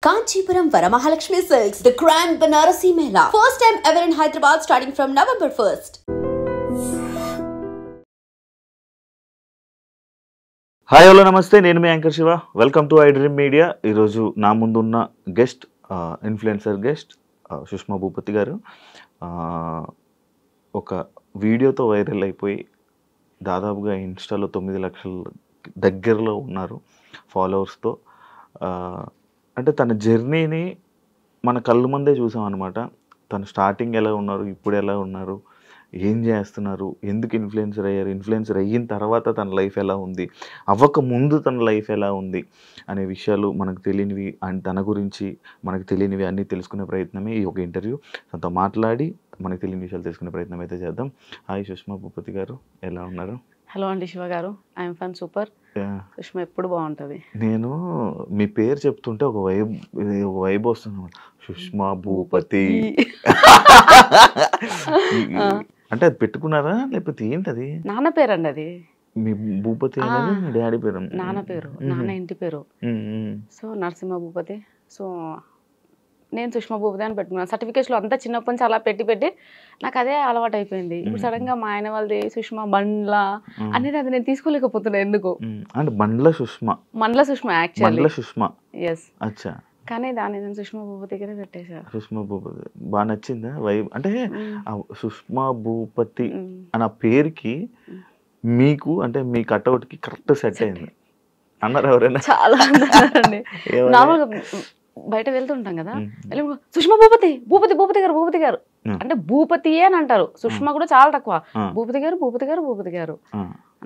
Kanchipuram Varamahalakshmi Silks, the Grand Banarasi Mela. First time ever in Hyderabad starting from November 1st. Hi hello నమస్తే, నేను మీ anchor Shiva. Welcome to I dream media. ఈరోజు నా ముందున్న guest influencer guest Sushma Bhupathi garu. ఒక వీడియోతో viral అయిపోయి దాదాపుగా ఇన్స్టాలో 9 లక్షల దగ్గరలో ఉన్నారు ఫాలోవర్స్తో. అంటే తన జర్నీని మన కళ్ళు ముందే చూసాం అనమాట. తను స్టార్టింగ్ ఎలా ఉన్నారు, ఇప్పుడు ఎలా ఉన్నారు, ఏం చేస్తున్నారు, ఎందుకు ఇన్ఫ్లుయెన్సర్ అయ్యారు, ఇన్ఫ్లుయెన్సర్ అయిన తర్వాత తన లైఫ్ ఎలా ఉంది, అవ్వక ముందు తన లైఫ్ ఎలా ఉంది అనే విషయాలు మనకు తెలియనివి అండ్ తన గురించి మనకు తెలియనివి అన్నీ తెలుసుకునే ప్రయత్నమే ఈ ఒక ఇంటర్వ్యూ. తనతో మాట్లాడి మనకు తెలియని విషయాలు తెలుసుకునే ప్రయత్నం అయితే చేద్దాం. హాయ్ సుష్మా భూపతి గారు, ఎలా ఉన్నారు? హలో అండి శివ గారు, ఐఎమ్ ఫన్ సూపర్. సుష్మా ఎప్పుడు బాగుంటుంది. నేను మీ పేరు చెప్తుంటే ఒక వైబ్ వస్తుంది, సుష్మా భూపతి. అంటే అది పెట్టుకున్నారా లేకపోతే ఏంటది? నాన్న పేరు అండి అది. మీ భూపతి అనేది మీ డాడీ పేరు? నాన్న పేరు, నాన్న ఇంటి పేరు. సో నరసింహ భూపతి. సో నేను సుష్మా భూపతి అని పెట్టుకున్నాను. సర్టిఫికేట్స్లో అంతా చిన్నప్పటి నుంచి అలా పెట్టి నాకు అదే అలవాటు అయిపోయింది. ఇప్పుడు సడన్గా మా ఆయన వాళ్ళది సుష్మా బండ్ల అనేది అది నేను తీసుకోలేకపోతున్నా ఎందుకు. అంటే బండ్ల సుష్మా, మండల సుష్మా యాక్చువల్లీ. సుష్మా ఎస్. అచ్చా. కానీ దాన్ని నేను సుష్మా భూపతిగానే పెట్టేశా. సుష్మా భూపతి బాగా నచ్చిందా వైబ్? అంటే సుష్మా భూపతి అన్న పేరుకి మీకు అంటే మీ కట్అవుట్కి కరెక్ట్ సెట్ అయింది అన్నారు ఎవరైనా? చాలా అన్నారండి. నార్మల్గా బయట వెళ్తుంటాం కదా, సుష్మా భూపతి భూపతి భూపతి గారు భూపతి గారు అంటే భూపతియే అని అంటారు. సుష్మా కూడా చాలా తక్కువ, భూపతి గారు భూపతి గారు భూపతి గారు.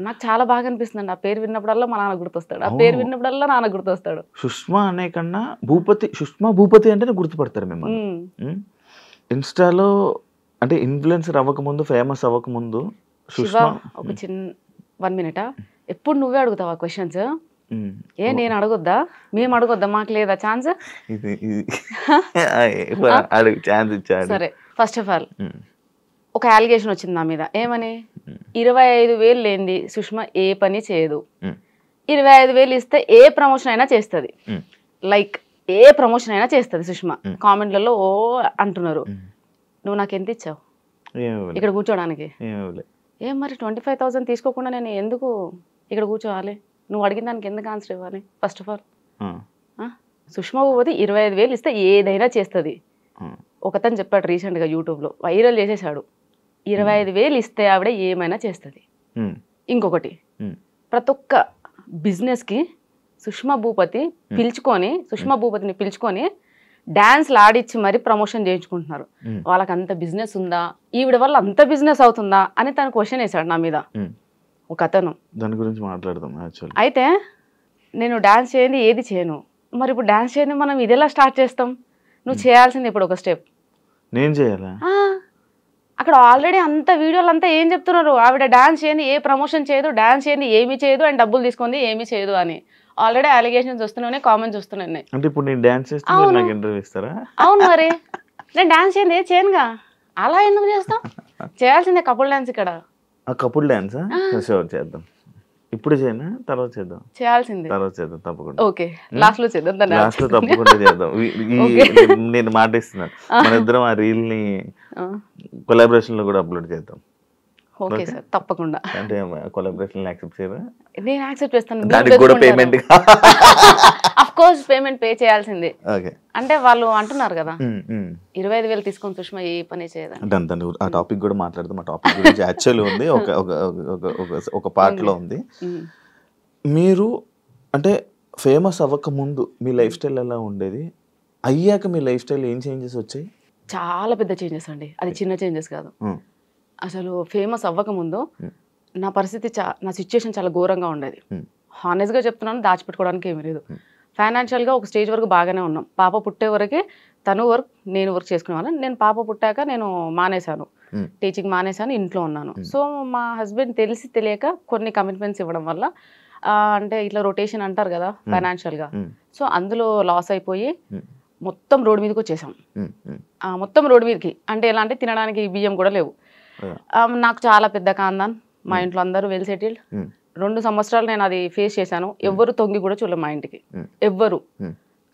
నాకు చాలా బాగా అనిపిస్తుంది. ఆ పేరు విన్నప్పుడల్లా మా నాన్న గుర్తొస్తాడు, ఆ పేరు విన్నప్పుడల్లా నాన్న గుర్తొస్తాడు. సుష్మా అనే కన్నా భూపతి, సుష్మా భూపతి అంటేనే గుర్తుపడతారు మిమ్మల్ని. ఇన్స్టాలో అంటే ఇన్ఫ్లుయెన్సర్ అవ్వకముందు, ఫేమస్ అవ్వకముందు సుష్మా. ఒక చిన్న 1 మినిట్, ఎప్పుడు నువ్వే అడుగుతావా క్వశ్చన్స్? ఏ నేను అడగొద్దా? మేము అడగొద్దా? మాకు లేదా ఛాన్స్? సరే, ఫస్ట్ ఆఫ్ ఆల్ ఒక అలిగేషన్ వచ్చింది నా మీద. ఏమని? 25,000 లేనిది సుష్మా ఏ పని చేయదు. 25,000 ఇస్తే ఏ ప్రమోషన్ అయినా చేస్తుంది. లైక్ ఏ ప్రమోషన్ అయినా చేస్తుంది సుష్మా. కామెంట్లలో ఓ అంటున్నారు. నువ్వు నాకు ఎంత ఇచ్చావు ఇక్కడ కూర్చోడానికి? ఏం మరి 25,000 తీసుకోకుండా నేను ఎందుకు ఇక్కడ కూర్చోవాలి? నువ్వు అడిగిన దానికి ఎందుకు ఆన్సర్ ఇవ్వాలి? First of all Sushma Bhupathi 25,000 ఇస్తే ఏదైనా చేస్తుంది. ఒకతను చెప్పాడు రీసెంట్గా యూట్యూబ్లో, వైరల్ చేసేసాడు. 25,000 ఇస్తే ఆవిడ ఏమైనా చేస్తుంది. ఇంకొకటి, ప్రతి ఒక్క బిజినెస్కి సుష్మా భూపతిని పిలుచుకొని డాన్స్లు ఆడిచ్చి మరి ప్రమోషన్ చేయించుకుంటున్నారు. వాళ్ళకి అంత బిజినెస్ ఉందా, ఈవిడ వల్ల అంత బిజినెస్ అవుతుందా అని తను క్వశ్చన్ వేశాడు నా మీద ఒక అతను. దాని గురించి మాట్లాడదాం. అయితే నేను డాన్స్ చేయండి ఏది చేయను. మరి ఇప్పుడు డాన్స్ చేయండి మనం ఇది ఎలా స్టార్ట్ చేస్తాం? నువ్వు చేయాల్సింది ఇప్పుడు ఒక స్టెప్. నేను చేయాలా? అక్కడ ఆల్రెడీ అంత వీడియోలు అంతా ఏం చెప్తున్నారు, ఆవిడ డాన్స్ చేయండి ఏ ప్రమోషన్ చేయదు, డాన్స్ చేయండి ఏమీ చేయదు, అండ్ డబ్బులు తీసుకుంది ఏమీ చేయదు అని ఆల్రెడీ అలిగేషన్స్ వస్తున్నాయి, కామెంట్స్ వస్తున్నాయి. అంటే ఇప్పుడు నేను డాన్స్ చేస్తే నాకు ఇంటర్వ్యూ ఇస్తారా? అవును, మరి నేను డాన్స్ చేయండి ఏది చేయనుగా, అలా ఎందుకు చేస్తాం? చేయాల్సిందే కపుల్ డాన్స్. ఇక్కడ కపుల్ డాన్స్ చేద్దాం. ఇప్పుడు చేయనా తర్వాత చేద్దాం? చేయాల్సిందే, తర్వాత చేద్దాం తప్పకుండా. ఓకే, లాస్ట్ లో చేద్దాం. లాస్ట్ లో తప్పకుండా చేద్దాం. నేను మాట ఇస్తున్నాను, మన ఇద్దరం ఆ రీల్ ని కొలాబరేషన్ లో కూడా అప్లోడ్ చేద్దాం. ఓకే సార్, తప్పకుండా. అంటే కొలాబరేషన్ యాక్సెప్ట్ చేయరా? నేను యాక్సెప్ట్ చేస్తాను. దానికి కూడా payment, of course payment pay చేయాల్సిందే. అంటే వాళ్ళు అంటున్నారు కదా 25,000 తీసుకొని సుష్మా ఏ పని చేయదా. ఆ టాపిక్ కూడా మాట్లాడదాం. ఆ టాపిక్ గురించి యాక్చువల్లీ ఉంది, ఒక పార్ట్ లో ఉంది. మీరు అంటే ఫేమస్ అవ్వక ముందు మీ లైఫ్ స్టైల్ ఎలా ఉండేది? అయ్యాక మీ లైఫ్ స్టైల్ ఏం చేంజెస్ వచ్చాయి? చాలా పెద్ద చేంజెస్ అండి, అది చిన్న చేంజెస్ కాదు. అసలు ఫేమస్ అవ్వకముందు నా పరిస్థితి నా సిచ్యుయేషన్ చాలా ఘోరంగా ఉండేది. హానెస్ట్గా చెప్తున్నాను, దాచిపెట్టుకోవడానికి ఏమీ లేదు. ఫైనాన్షియల్గా ఒక స్టేజ్ వరకు బాగానే ఉన్నాం. పాప పుట్టే వరకే తను వర్క్ నేను వర్క్ చేసుకునేవాళ్ళం. నేను పాప పుట్టాక నేను మానేశాను, టీచింగ్ మానేశాను, ఇంట్లో ఉన్నాను. సో మా హస్బెండ్ తెలిసి తెలియక కొన్ని కమిట్మెంట్స్ ఇవ్వడం వల్ల అంటే ఇట్లా రొటేషన్ అంటారు కదా ఫైనాన్షియల్గా, సో అందులో లాస్ అయిపోయి మొత్తం రోడ్డు మీదకి వచ్చేసాం. మొత్తం రోడ్డు మీదకి అంటే ఎలా అంటే తినడానికి బియ్యం కూడా లేవు. నాకు చాలా పెద్ద ఖాందాన్, మా ఇంట్లో అందరూ వెల్ సెటిల్డ్. 2 సంవత్సరాలు నేను అది ఫేస్ చేశాను. ఎవ్వరు తొంగి కూడా చూడలేదు మా ఇంటికి, ఎవ్వరు.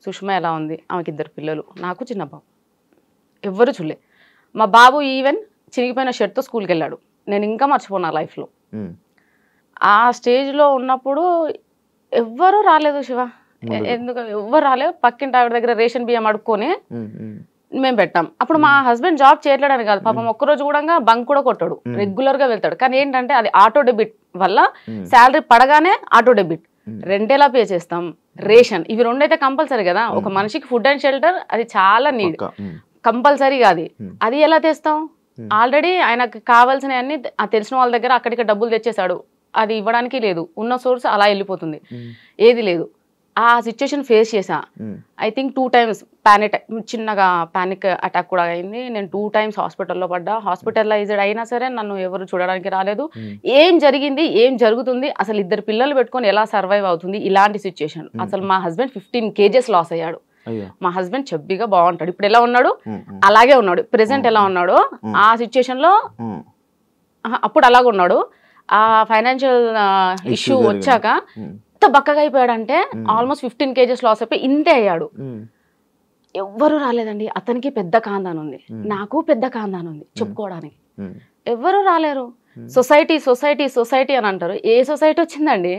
సుష్మా ఎలా ఉంది, ఆమెకి 2 పిల్లలు, నాకు చిన్న బాబు, ఎవ్వరు చూడలే. మా బాబు ఈవెన్ చిరిగిపోయిన షర్ట్తో స్కూల్కి వెళ్ళాడు. నేను ఇంకా మర్చిపోనా లైఫ్లో. ఆ స్టేజ్లో ఉన్నప్పుడు ఎవ్వరూ రాలేదు శివ, ఎందుకు ఎవ్వరు రాలేదు. పక్కింటి ఆవిడ దగ్గర రేషన్ బియ్యం అడుక్కొని మేము పెట్టాం. అప్పుడు మా హస్బెండ్ జాబ్ చేయట్లేడని కాదు, పాపం ఒక్కరోజు కూడా బంక్ కూడా కొట్టాడు, రెగ్యులర్ గా వెళ్తాడు. కానీ ఏంటంటే అది ఆటో డెబిట్ వల్ల శాలరీ పడగానే ఆటో డెబిట్, రెంట్ ఎలా పే చేస్తాం, రేషన్, ఇవి 2 అయితే కంపల్సరీ కదా. ఒక మనిషికి ఫుడ్ అండ్ షెల్టర్ అది చాలా నీడ్, కంపల్సరీగా అది ఎలా తెస్తాం. ఆల్రెడీ ఆయనకు కావాల్సిన అన్ని తెలిసిన వాళ్ళ దగ్గర అక్కడికి డబ్బులు తెచ్చేసాడు, అది ఇవ్వడానికి లేదు, ఉన్న సోర్స్ అలా వెళ్ళిపోతుంది, ఏది లేదు. ఆ సిచ్యుయేషన్ ఫేస్ చేసా. ఐ థింక్ 2 times చిన్నగా పానిక్ అటాక్ కూడా అయింది. నేను 2 times హాస్పిటల్లో పడ్డా. హాస్పిటలైజ్డ్ అయినా సరే నన్ను ఎవరు చూడడానికి రాలేదు. ఏం జరిగింది, ఏం జరుగుతుంది, అసలు 2 పిల్లలు పెట్టుకొని ఎలా సర్వైవ్ అవుతుంది ఇలాంటి సిచ్యుయేషన్. అసలు మా హస్బెండ్ 15 kgs లాస్ అయ్యాడు. మా హస్బెండ్ చెబ్బిగా బాగుంటాడు, ఇప్పుడు ఎలా ఉన్నాడు అలాగే ఉన్నాడు, ప్రెసెంట్ ఎలా ఉన్నాడు ఆ సిచ్యుయేషన్ లో అప్పుడు అలాగే ఉన్నాడు. ఆ ఫైనాన్షియల్ ఇష్యూ వచ్చాక ఎంత బక్కగా అయిపోయాడంటే ఆల్మోస్ట్ 15 kgs లాస్ అయిపోయి ఇంతే అయ్యాడు. ఎవ్వరు రాలేదండి. అతనికి పెద్ద కాందాన్ ఉంది, నాకు పెద్ద కాందాన్ ఉంది, చెప్పుకోవడానికి ఎవ్వరు రాలేరు. సొసైటీ సొసైటీ సొసైటీ అని అంటారు. ఏ సొసైటీ వచ్చిందండి?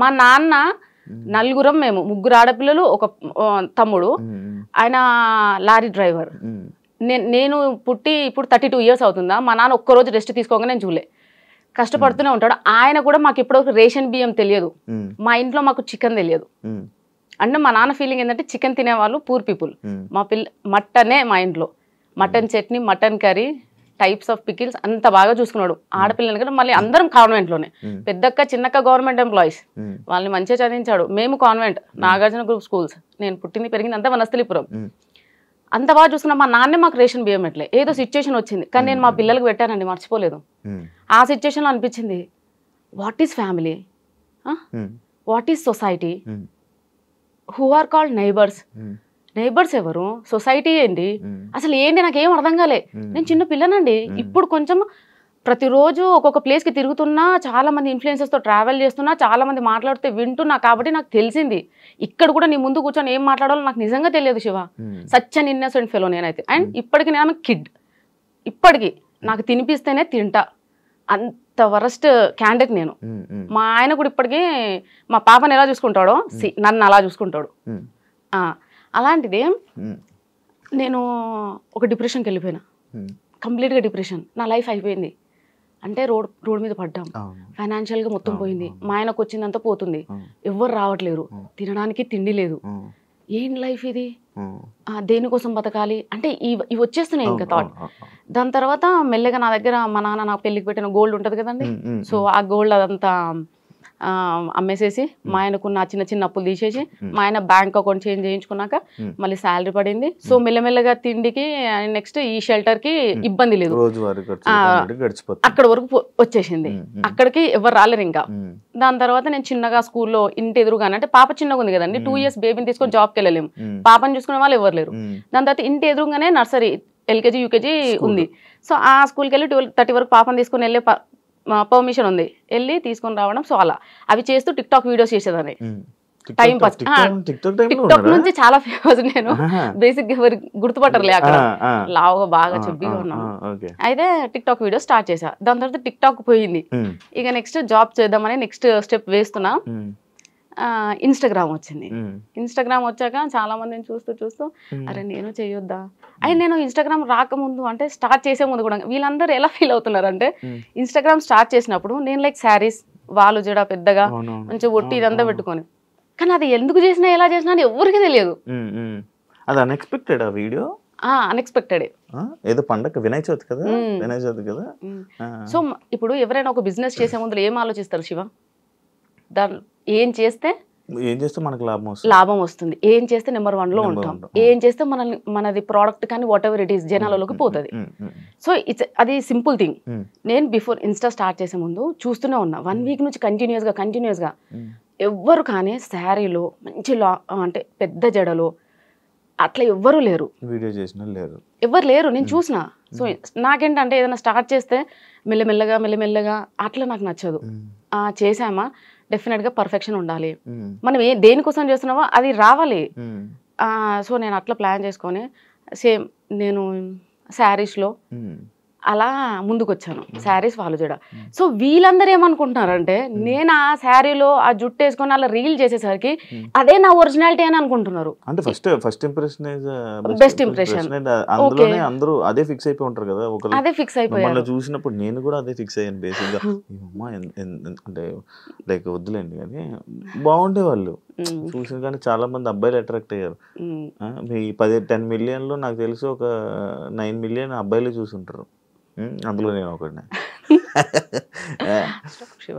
మా నాన్న నలుగురం, మేము 3 ఆడపిల్లలు, ఒక తమ్ముడు, ఆయన లారీ డ్రైవర్. నేను పుట్టి ఇప్పుడు 32 years అవుతుందా, మా నాన్న ఒక్కరోజు రెస్ట్ తీసుకోగా నేను చూడలే, కష్టపడుతూనే ఉంటాడు. ఆయన కూడా మాకు ఇప్పటివరకు రేషన్ బియ్యం తెలియదు, మా ఇంట్లో మాకు చికెన్ తెలియదు. అంటే మా నాన్న ఫీలింగ్ ఏంటంటే చికెన్ తినేవాళ్ళు పూర్ పీపుల్. మా మటనే మా ఇంట్లో, mutton chutney, mutton curry, types of pickles అంత బాగా చూసుకున్నాడు. ఆడపిల్లలు కూడా మళ్ళీ అందరం కాన్వెంట్లోనే, పెద్దక్క చిన్నక్క గవర్నమెంట్ ఎంప్లాయీస్, వాళ్ళని మంచిగా చదివించాడు. మేము కాన్వెంట్, నాగార్జున గ్రూప్ స్కూల్స్, నేను పుట్టింది పెరిగింది అంతా వనస్థలిపురం, అంత బాగా చూసుకున్నా. మా నాన్నే మాకు రేషన్ బియ్యం పెట్టలే, ఏదో సిచ్యుయేషన్ వచ్చింది, కానీ నేను మా పిల్లలకు పెట్టానండి, మర్చిపోలేదు. ఆ సిచ్యుయేషన్లో అనిపించింది, what is family, what is society, who are called neighbours, neighbours ఎవరు, సొసైటీ ఏంటి, అసలు ఏంటి నాకేం అర్థం కాలే. నేను చిన్న పిల్లనండి. ఇప్పుడు కొంచెం ప్రతిరోజు ఒక్కొక్క ప్లేస్కి తిరుగుతున్నా, చాలా మంది ఇన్ఫ్లుయెన్సర్స్తో ట్రావెల్ చేస్తున్నా, చాలా మంది మాట్లాడితే వింటున్నా, కాబట్టి నాకు తెలిసింది. ఇక్కడ కూడా నీ ముందు కూర్చొని ఏం మాట్లాడాలో నాకు నిజంగా తెలియదు Shiva. Such an innocent fellow నేనైతే. అండ్ ఇప్పటికి నేను కిడ్, ఇప్పటికి నాకు తినిపిస్తేనే తింటా, అంత వరస్ట్ క్యాండిడేట్ నేను. మా ఆయన కూడా ఇప్పటికీ మా పాపని ఎలా చూసుకుంటాడో నన్ను అలా చూసుకుంటాడు. అలాంటిది నేను ఒక డిప్రెషన్కి వెళ్ళిపోయినా, కంప్లీట్గా డిప్రెషన్. నా లైఫ్ అయిపోయింది. అంటే రోడ్ మీద పడ్డాం, ఫైనాన్షియల్గా మొత్తం పోయింది, మా ఆయనకు వచ్చిందంతా పోతుంది, ఎవ్వరు రావట్లేరు, తినడానికి తిండి లేదు, ఏం లైఫ్ ఇది, దేనికోసం బతకాలి అంటే ఇవి వచ్చేస్తున్నాయి ఇంకా థాట్. దాని తర్వాత మెల్లగా నా దగ్గర మా నాన్న నాకు పెళ్ళికి పెట్టిన గోల్డ్ ఉంటుంది కదండి, సో ఆ గోల్డ్ అదంతా అమ్మేసేసి మా ఆయనకున్న చిన్న చిన్న అప్పులు తీసేసి మా ఆయన బ్యాంక్ అకౌంట్ చేంజ్ చేయించుకున్నాక మళ్ళీ శాలరీ పడింది. సో మెల్లమెల్లగా తిండికి నెక్స్ట్ ఈ షెల్టర్ కి ఇబ్బంది లేదు, అక్కడ వరకు వచ్చేసింది. అక్కడికి ఎవరు రాలేరు ఇంకా. దాని తర్వాత నేను చిన్నగా స్కూల్లో ఇంటి ఎదురుగానే, అంటే పాప చిన్నగా ఉంది కదండి, 2 years బేబీని తీసుకొని జాబ్కి వెళ్ళలేము, పాపని చూసుకునే వాళ్ళు ఎవరు లేరు. దాని తర్వాత ఇంటి ఎదురుగానే నర్సరీ, LKG UKG ఉంది. సో ఆ స్కూల్కి వెళ్ళి 12:30 వరకు పాపని తీసుకొని వెళ్ళే పర్మిషన్ ఉంది, వెళ్ళి తీసుకొని రావడం. సో అలా అవి చేస్తూ టిక్టాక్ వీడియోస్ చేసేదాన్ని, టైం పాస్. టిక్టాక్ నుంచి చాలా ఫేమస్ నేను, బేసిక్ ఎవరు గుర్తుపట్టరులే, అక్కడ లావుగా బాగా చెబ్బిగా ఉన్నాను. అయితే టిక్టాక్ వీడియో స్టార్ట్ చేసా. దాని తర్వాత టిక్టాక్ పోయింది. ఇక నెక్స్ట్ జాబ్ చేద్దామని నెక్స్ట్ స్టెప్ వేస్తున్నా. ఇన్స్టాగ్రామ్ వచ్చింది. ఇన్స్టాగ్రామ్ వచ్చాక చాలా మందిని చూస్తూ అరే నేను చేయొద్దా. అయితే నేను ఇన్స్టాగ్రామ్ రాకముందు, అంటే స్టార్ట్ చేసే ముందు కూడా వీళ్ళందరూ ఎలా ఫీల్ అవుతున్నారు అంటే, ఇన్స్టాగ్రామ్ స్టార్ట్ చేసినప్పుడు నేను లైక్ శారీస్, వాళ్ళు జడ పెద్దగా మంచిగా ఒట్టి ఇదంతా పెట్టుకొని, కానీ అది ఎందుకు చేసినా ఎలా చేసినా అని ఎవరికి తెలియదు. అది అన్ఎక్స్పెక్టెడ్ ఆ వీడియో, అన్ఎక్స్పెక్టెడ్. ఏదో పండగ వినాయక చవితి కదా, వినాయక చవితి కదా. సో ఇప్పుడు ఎవరైనా ఒక బిజినెస్ చేసే ముందు ఏం ఆలోచిస్తారు శివ? దాని ఏం చేస్తే మనకు లాభం వస్తుంది, ఏం చేస్తే నెంబర్ 1లో ఉంటాం, ఏం చేస్తే మనది ప్రోడక్ట్ కానీ వాట్ ఎవర్ ఇట్ ఈస్ జనాలలోకి పోతుంది. సో అది సింపుల్ థింగ్. నేను బిఫోర్ ఇన్స్టా స్టార్ట్ చేసే ముందు చూస్తూనే ఉన్నా, 1 week నుంచి కంటిన్యూస్గా ఎవ్వరు కానీ శారీలో మంచి అంటే పెద్ద జడలో అట్లా ఎవ్వరూ లేరు, వీడియో చేసిన ఎవరు లేరు, నేను చూసిన. సో నాకేంటంటే ఏదైనా స్టార్ట్ చేస్తే మెల్లమెల్లగా అట్లా నాకు నచ్చదు. చేసామా డెఫినెట్గా పర్ఫెక్షన్ ఉండాలి. మనం దేనికోసం చేస్తున్నామో అది రావాలి. సో నేను అట్లా ప్లాన్ చేసుకొని సేమ్ నేను శారీస్లో అలా ముందుకు వచ్చాను. శారీస్ వాళ్ళు చూడ. సో వీళ్ళందరూ ఏమనుకుంటున్నారంటే నేను ఆ శారీలో ఆ జుట్టు వేసుకొని అలా రీల్ చేసేసరికి అదే నా ఒరిజినాలిటీ అని అనుకుంటున్నారు. అంటే ఫస్ట్ ఇంప్రెషన్ బెస్ట్ ఇంప్రెషన్. అందులోనే అందరూ అదే ఫిక్స్ అయిపోయి ఉంటారు కదా. అదే ఫిక్స్ అయిపోయారు. చూసినప్పుడు నేను కూడా అదే ఫిక్స్ అయ్యాను బేసిక్ గా. అంటే లైక్ వద్దులేండి కానీ బాగుండే వాళ్ళు చూసిన కానీ చాలా మంది అబ్బాయిలు అట్రాక్ట్ అయ్యారు. మీ 10 మిలియన్ లో నాకు తెలిసి ఒక 9 మిలియన్ అబ్బాయిలు చూసుంటారు. అందులో నేను ఒకటి శివ.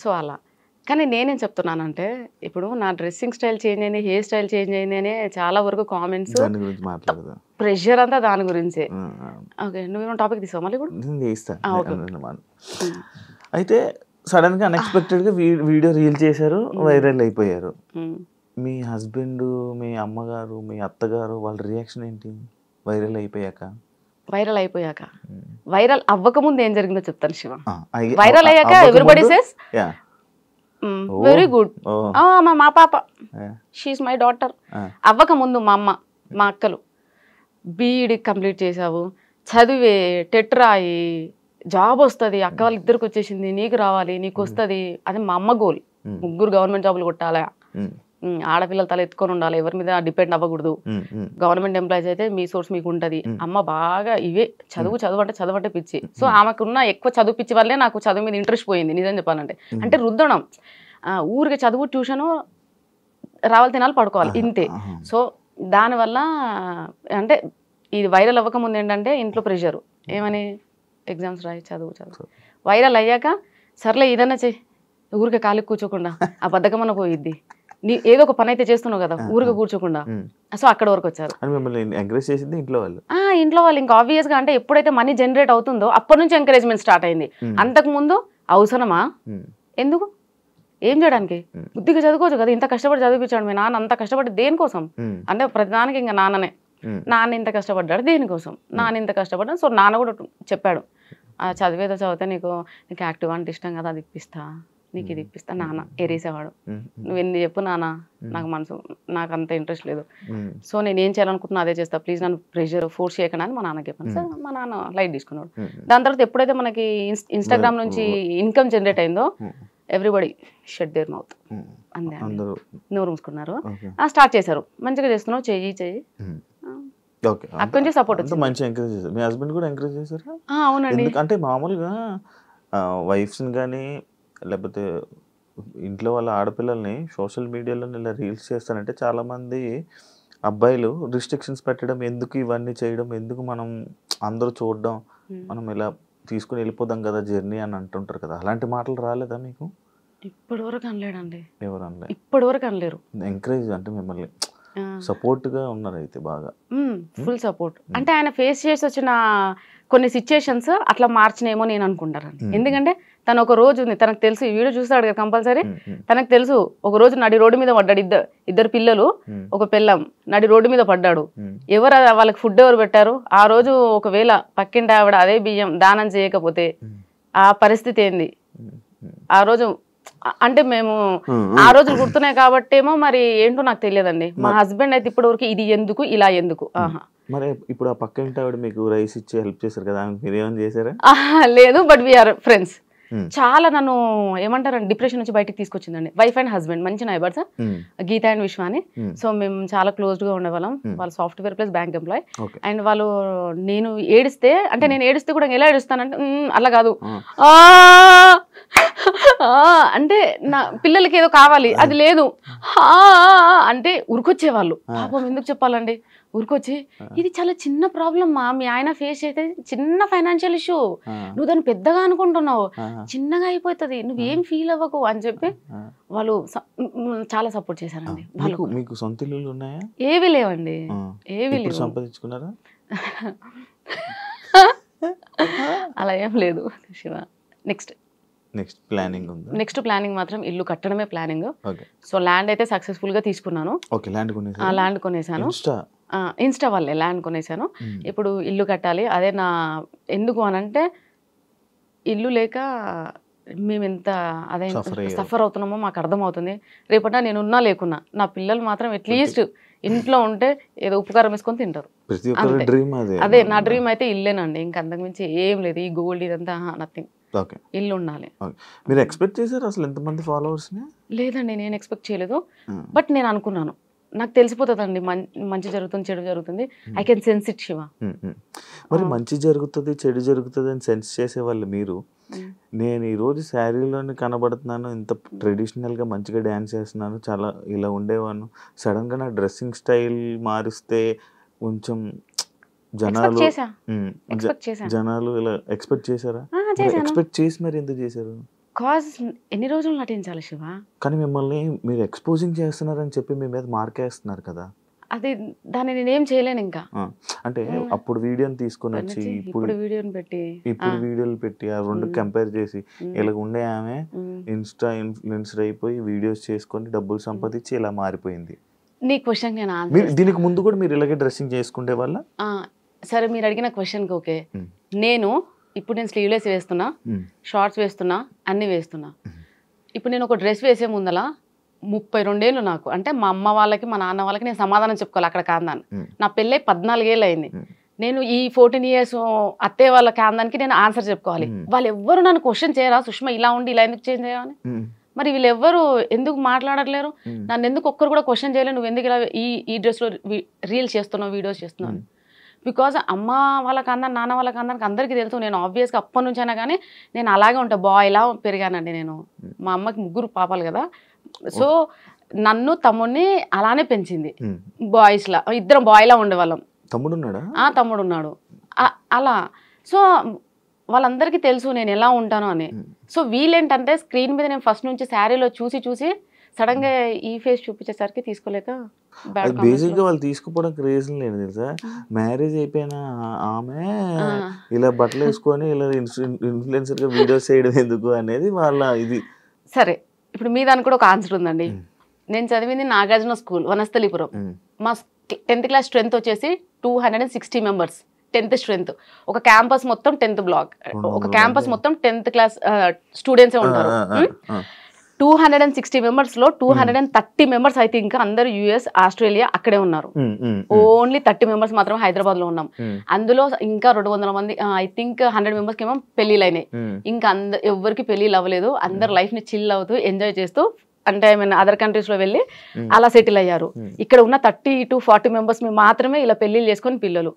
సో అలా కానీ నేనేం చెప్తున్నానంటే ఇప్పుడు నా డ్రెస్సింగ్ స్టైల్ చేంజ్ అయింది, హెయిర్ స్టైల్ చేంజ్ అయింది అనే చాలా వరకు కామెంట్స్, ప్రెషర్ అంతా దాని గురించే. ఓకే, నువ్వేమో టాపిక్ తీసావు మళ్ళీ కూడా. అయితే సడన్ గా అన్ఎక్స్పెక్టెడ్ గా వీడియో రీల్ చేశారు, వైరల్ అయిపోయారు. మీ హస్బెండ్, మీ అమ్మగారు, మీ అత్తగారు వాళ్ళ రియాక్షన్ ఏంటి వైరల్ అయిపోయాక? వైరల్ అవ్వకముందు ఏం జరిగిందో చెప్తాను శివ. వైరల్ అయ్యాక ఎవ్రీబడి సేస్ వెరీ గుడ్, మా పాప షీఈస్ మై డాటర్. అవ్వకముందు మా అమ్మ, మా అక్కలు బీఈడి కంప్లీట్ చేసావు, చదివే, టెట్ రాయి, జాబ్ వస్తుంది, అక్క వాళ్ళ ఇద్దరికి వచ్చేసింది, నీకు రావాలి, నీకు వస్తుంది. అది మా అమ్మ గోల్. 3 గవర్నమెంట్ జాబులు కొట్టాలా, ఆడపిల్లల తల ఎత్తుకొని ఉండాలి, ఎవరి మీద డిపెండ్ అవ్వకూడదు, గవర్నమెంట్ ఎంప్లాయీస్ అయితే మీ సోర్స్ మీకు ఉంటుంది. అమ్మ బాగా ఇవే చదువు అంటే పిచ్చి. సో ఆమెకున్న ఎక్కువ చదువు పిచ్చి వల్లే నాకు చదువు మీద ఇంట్రెస్ట్ పోయింది నిజం చెప్పాలంటే. అంటే రుద్దడం, ఊరికి చదువు, ట్యూషను, రావాలి తినాలి పడుకోవాలి ఇంతే. సో దానివల్ల అంటే ఇది వైరల్ అవ్వకముందు ఏంటంటే ఇంట్లో ప్రెషరు, ఏమని ఎగ్జామ్స్ రాయి, చదువు. వైరల్ అయ్యాక సర్లే ఏదన్నా చెయ్యి, ఊరికే ఖాళీ కూర్చోకుండా ఆ బద్ధకమన్న పోయిద్ది, నీ ఏదో ఒక పని అయితే చేస్తున్నావు కదా ఊరికే కూర్చోకుండా. సో అక్కడ వరకు వచ్చారు. ఇంట్లో వాళ్ళు ఇంకా ఆబ్వియస్ గా అంటే ఎప్పుడైతే మనీ జనరేట్ అవుతుందో అప్పటి నుంచి ఎంకరేజ్మెంట్ స్టార్ట్ అయింది. అంతకు ముందు అవసరమా, ఎందుకు, ఏం చేయడానికి, బుద్ధిగా చదువుకోవచ్చు కదా, ఇంత కష్టపడి చదివించాడు మీ నాన్న, అంత కష్టపడి దేనికోసం అంటే ప్రతిదానికి ఇంకా నాన్న ఇంత కష్టపడ్డాడు దేనికోసం, నాన్న ఇంత కష్టపడ్డాడు. సో నాన్న కూడా చెప్పాడు, చదివేదో చదివితే నీకు యాక్టివ్ అంటే ఇష్టం కదా, అది ఇప్పిస్తా, నీకు ఇది ఇప్పిస్తా. నాన్న ఎరేసేవాడు, నువ్వు ఎన్ని చెప్పు నాన్న, నాకు అంత ఇంట్రెస్ట్ లేదు, సో నేను ఏం చేయాలనుకుంటున్నా అదే చేస్తా, ప్లీజ్ నన్ను ప్రెషర్ ఫోర్స్ చేయకుండా అని మా నాన్నకి చెప్పాను. సార్ మా నాన్న లైట్ తీసుకున్నాడు. దాని తర్వాత ఎప్పుడైతే మనకి ఇన్స్టాగ్రామ్ నుంచి ఇన్కమ్ జనరేట్ అయిందో ఎవ్రీబడి షట్ దేర్ మౌత్, అందే నోరు మూసుకున్నారు. స్టార్ట్ చేశారు, మంచిగా చేస్తున్నావు, చెయ్యి. అక్కడి నుంచి సపోర్ట్ వచ్చింది. మీ హస్బెండ్ కూడా ఎంకరేజ్ చేశారు? అవునండి. అంటే మామూలుగా వైఫ్స్ని కానీ లేకపోతే ఇంట్లో వాళ్ళ ఆడపిల్లల్ని సోషల్ మీడియాలో ఇలా రీల్స్ చేస్తానంటే చాలామంది అబ్బాయిలు రిస్ట్రిక్షన్స్ పెట్టడం, ఎందుకు ఇవన్నీ చేయడం, ఎందుకు మనం అందరూ చూడడం, మనం ఇలా తీసుకుని వెళ్ళిపోదాం కదా జర్నీ అని అంటుంటారు కదా. అలాంటి మాటలు రాలేదా మీకు? ఇప్పటివరకు అనలేడండి. ఎవరు అనలేదు? ఇప్పటివరకు అనలేరు. ఎంకరేజ్ అంటే మిమ్మల్ని సపోర్ట్ గా ఉన్నారు అయితే బాగా, ఫుల్ సపోర్ట్. అంటే ఆయన ఫేస్ చేసి వచ్చిన కొన్ని సిచ్యుయేషన్స్ అట్లా మార్చినేమో నేను అనుకుంటానండి. ఎందుకంటే తను ఒక రోజు ఉంది, తనకు తెలుసు, ఈ వీడియో చూస్తాడు కదా కంపల్సరీ, తనకు తెలుసు ఒక రోజు నడి రోడ్డు మీద పడ్డాడు, ఇద్దరు పిల్లలు, ఒక పిల్లం, నడి రోడ్డు మీద పడ్డాడు. ఎవరు వాళ్ళకి ఫుడ్ ఎవరు పెట్టారు? ఆ రోజు ఒకవేళ పక్కింటి ఆవిడ అదే బియ్యం దానం చేయకపోతే ఆ పరిస్థితి ఏంది ఆ రోజు? అంటే మేము ఆ రోజు గుర్తున్నాయి కాబట్టి ఏమో మరి ఏంటో నాకు తెలియదండి. మా హస్బెండ్ అయితే ఇప్పటి వరకు ఇది ఎందుకు, ఇలా ఎందుకు. మరి ఇప్పుడు ఆ పక్కింటి ఆవిడ మీకు రైస్ ఇచ్చి హెల్ప్ చేశారు కదా, మీరు ఏమైనా చేశారా? లేదు, బట్ వీఆర్ ఫ్రెండ్స్. చాలా నన్ను ఏమంటారండి డిప్రెషన్ నుంచి బయటకు తీసుకొచ్చిందండి. వైఫ్ అండ్ హస్బెండ్ మంచి నైబర్స్, గీత అండ్ విశ్వాని. సో మేము చాలా క్లోజ్డ్ గా ఉండేవాళ్ళం. వాళ్ళు software plus bank employee. And వాళ్ళు నేను ఏడిస్తే, అంటే నేను ఏడిస్తే కూడా ఎలా ఏడుస్తానంటే అలా కాదు, అంటే నా పిల్లలకి ఏదో కావాలి, అది లేదు అంటే ఉరికొచ్చేవాళ్ళు. పాపం ఎందుకు చెప్పాలండి, ఊరికొచ్చి ఇది చాలా చిన్న ప్రాబ్లమ్ మా, మీ ఆయన ఫేస్ అయితే చిన్న ఫైనాన్షియల్ ఇష్యూ, నువ్వు దాన్ని పెద్దగా అనుకుంటున్నావు, చిన్నగా అయిపోతుంది, నువ్వేం ఫీల్ అవ్వకు అని చెప్పి వాళ్ళు చాలా సపోర్ట్ చేశారండి. మీకు సొంత ఇల్లులు ఉన్నాయా? ఏవి లేవండి, ఏవి లేవు. సంపాదించుకున్నారా? అలా ఏం లేదు శివ. నెక్స్ట్ ప్లానింగ్ మాత్రం ఇల్లు కట్టడమే ప్లానింగ్. సో ల్యాండ్ అయితే సక్సెస్ఫుల్ గా తీసుకున్నాను. ల్యాండ్ కొనేసాను, ఇన్స్టా వాళ్ళే ల్యాండ్ కొనేసాను. ఇప్పుడు ఇల్లు కట్టాలి. అదే నా ఎందుకు అనంటే ఇల్లు లేక మేము ఎంత అదే Suffer అయ్యారు. సఫర్ అవుతున్నామో మాకు అర్థమవుతుంది. రేపట నేను ఉన్నా లేకున్నా నా పిల్లలు మాత్రం అట్లీస్ట్ ఇంట్లో ఉంటే ఏదో ఉపకారం వేసుకొని తింటారు. ప్రతి ఒక్కరి అంతే. డ్రీమ్ అదే. అదే నా డ్రీమ్ అయితే ఇల్లేనండి. ఇంకా అంతకుమించి ఏం లేదు. ఈ గోల్డ్ ఇదంతా నథింగ్. ఓకే. ఇల్లు ఉండాలి. మీరు ఎక్స్పెక్ట్ చేశారు అసలు ఎంతమంది ఫాలోవర్స్ని? లేదండి, నేను ఎక్స్పెక్ట్ చేయలేదు. బట్ నేను అనుకున్నాను నాకు తెలిసిపోతుందండి మంచి జరుగుతుంది చెడు జరుగుతుంది. I can sense it Shiva. మరి మంచి జరుగుతుంది చెడు జరుగుతుంది అని సెన్స్ చేసేవాళ్ళు మీరు. నేను ఈరోజు శారీలోనే కనబడుతున్నాను, ఇంత ట్రెడిషనల్గా మంచిగా డ్యాన్స్ చేస్తున్నాను, చాలా ఇలా ఉండేవాను, సడన్గా నా డ్రెస్సింగ్ స్టైల్ మారిస్తే కొంచెం జనాలు జనాలు ఇలా ఎక్స్పెక్ట్ చేశారా? ఎక్స్పెక్ట్ చేసి మరి ఎందుకు చేశారు? కాజ్ ఎన్ని రోజులు నటించాలి శివ? కానీ మిమ్మల్ని మీరు ఎక్స్పోజింగ్ చేస్తున్నారని చెప్పి మీ మీద మార్కేస్తున్నారు కదా. అది దాన్ని నేనేం చేయలేను ఇంకా. అంటే అప్పుడు వీడియోని తీసుకొని వచ్చి ఇప్పుడు వీడియోని పెట్టి ఇప్పుడు వీడియోలు పెట్టి ఆ రెండు కంపేర్ చేసి ఇలా ఉండే ఆమె ఇన్స్టా ఇన్ఫ్లుయెన్సర్ అయిపోయి వీడియోస్ చేసుకొని డబ్బులు సంపాదించి ఇలా మారిపోయింది. నీ క్వశ్చన్ నేను దీనికి ముందు కూడా మీరు ఇలాగే డ్రెస్సింగ్ చేసుకుంటే వాళ్ళ? సరే, మీరు అడిగిన క్వశ్చన్కి ఓకే. నేను ఇప్పుడు నేను స్లీవ్లెస్ వేస్తున్నా, షార్ట్స్ వేస్తున్నా, అన్నీ వేస్తున్నా. ఇప్పుడు నేను ఒక డ్రెస్ వేసే ముందల 32 ఏళ్ళు నాకు, అంటే మా అమ్మ వాళ్ళకి మా నాన్న వాళ్ళకి నేను సమాధానం చెప్పుకోవాలి అక్కడ కాందాన్ని. నా పెళ్ళై 14 ఏళ్ళు అయింది. నేను ఈ 14 ఇయర్స్ అత్తయ్య వాళ్ళ కాందానికి నేను ఆన్సర్ చెప్పుకోవాలి. వాళ్ళు ఎవ్వరు నన్ను క్వశ్చన్ చేయరా సుష్మా ఇలా ఉండి ఇలా ఎందుకు చేంజ్ చేయాలని? మరి వీళ్ళెవ్వరు ఎందుకు మాట్లాడట్లేరు? నన్ను ఎందుకు ఒక్కరు కూడా క్వశ్చన్ చేయలేరు, నువ్వు ఎందుకు ఇలా ఈ డ్రెస్లో రీల్స్ చేస్తున్నావు, వీడియోస్ చేస్తున్నావు? బికాజ్ అమ్మ వాళ్ళకి అందరు నాన్న వాళ్ళకి అందరికి అందరికీ తెలుసు. నేను ఆబ్వియస్గా అప్పటి నుంచి అయినా కానీ నేను అలాగే ఉంటా, బాయ్లా పెరిగానండి నేను. మా అమ్మకి 3 పాపలు కదా, సో నన్ను తమ్ముడిని అలానే పెంచింది. బాయ్స్లా ఇద్దరం బాయ్లా ఉండేవాళ్ళం. తమ్ముడు ఉన్నాడా? తమ్ముడు ఉన్నాడు. అలా సో వాళ్ళందరికీ తెలుసు నేను ఎలా ఉంటాను అని. సో వీళ్ళేంటంటే స్క్రీన్ మీద నేను ఫస్ట్ నుంచి శారీలో చూసి చూసి సడన్ గా ఈ ఫేస్ చూపించేసరికి తీసుకోలేక బేసిక్ గా వాళ్ళు తీసుకోవడానికి రీజన్ లేదు తెలుసా. మ్యారేజ్ అయిపోయిన ఆమె ఇలా బట్టలు వేసుకొని ఇలా ఇన్ఫ్లుయెన్సర్ గా వీడియోస్ చేయడం ఎందుకు అనేది వాళ్ళ ఇది. సరే, ఇప్పుడు మీ దానికి కూడా ఒక ఆన్సర్ ఉందండి. నేను చదివింది నాగార్జున స్కూల్, వనస్థలిపురం. మా 10th క్లాస్ స్ట్రెంత్ వచ్చేసి 260 మెంబర్స్. 10th strength. ఒక క్యాంపస్ మొత్తం 10th బ్లాక్, ఒక క్యాంపస్ మొత్తం 10th క్లాస్ స్టూడెంట్సే ఉంటారు. 260 మెంబర్స్ లో 230 మెంబర్స్ అయితే ఇంకా అందరు యుఎస్, ఆస్ట్రేలియా అక్కడే ఉన్నారు. ఓన్లీ 30 మెంబర్స్ మాత్రం హైదరాబాద్ లో ఉన్నాం. అందులో ఇంకా 200 మంది, ఐ థింక్ 100 మెంబర్స్ కి ఏమో పెళ్లిళ్ళు అయినాయి. ఇంకా ఎవరికి పెళ్లిళ్ళు అవ్వలేదు. అందరు లైఫ్ ని చిల్ అవుతూ ఎంజాయ్ చేస్తూ, అంటే ఐ మీన్ అదర్ కంట్రీస్ లో వెళ్ళి అలా సెటిల్ అయ్యారు. ఇక్కడ ఉన్న 30 to 40 మెంబర్స్ మాత్రమే ఇలా పెళ్లిళ్ళు చేసుకొని పిల్లలు.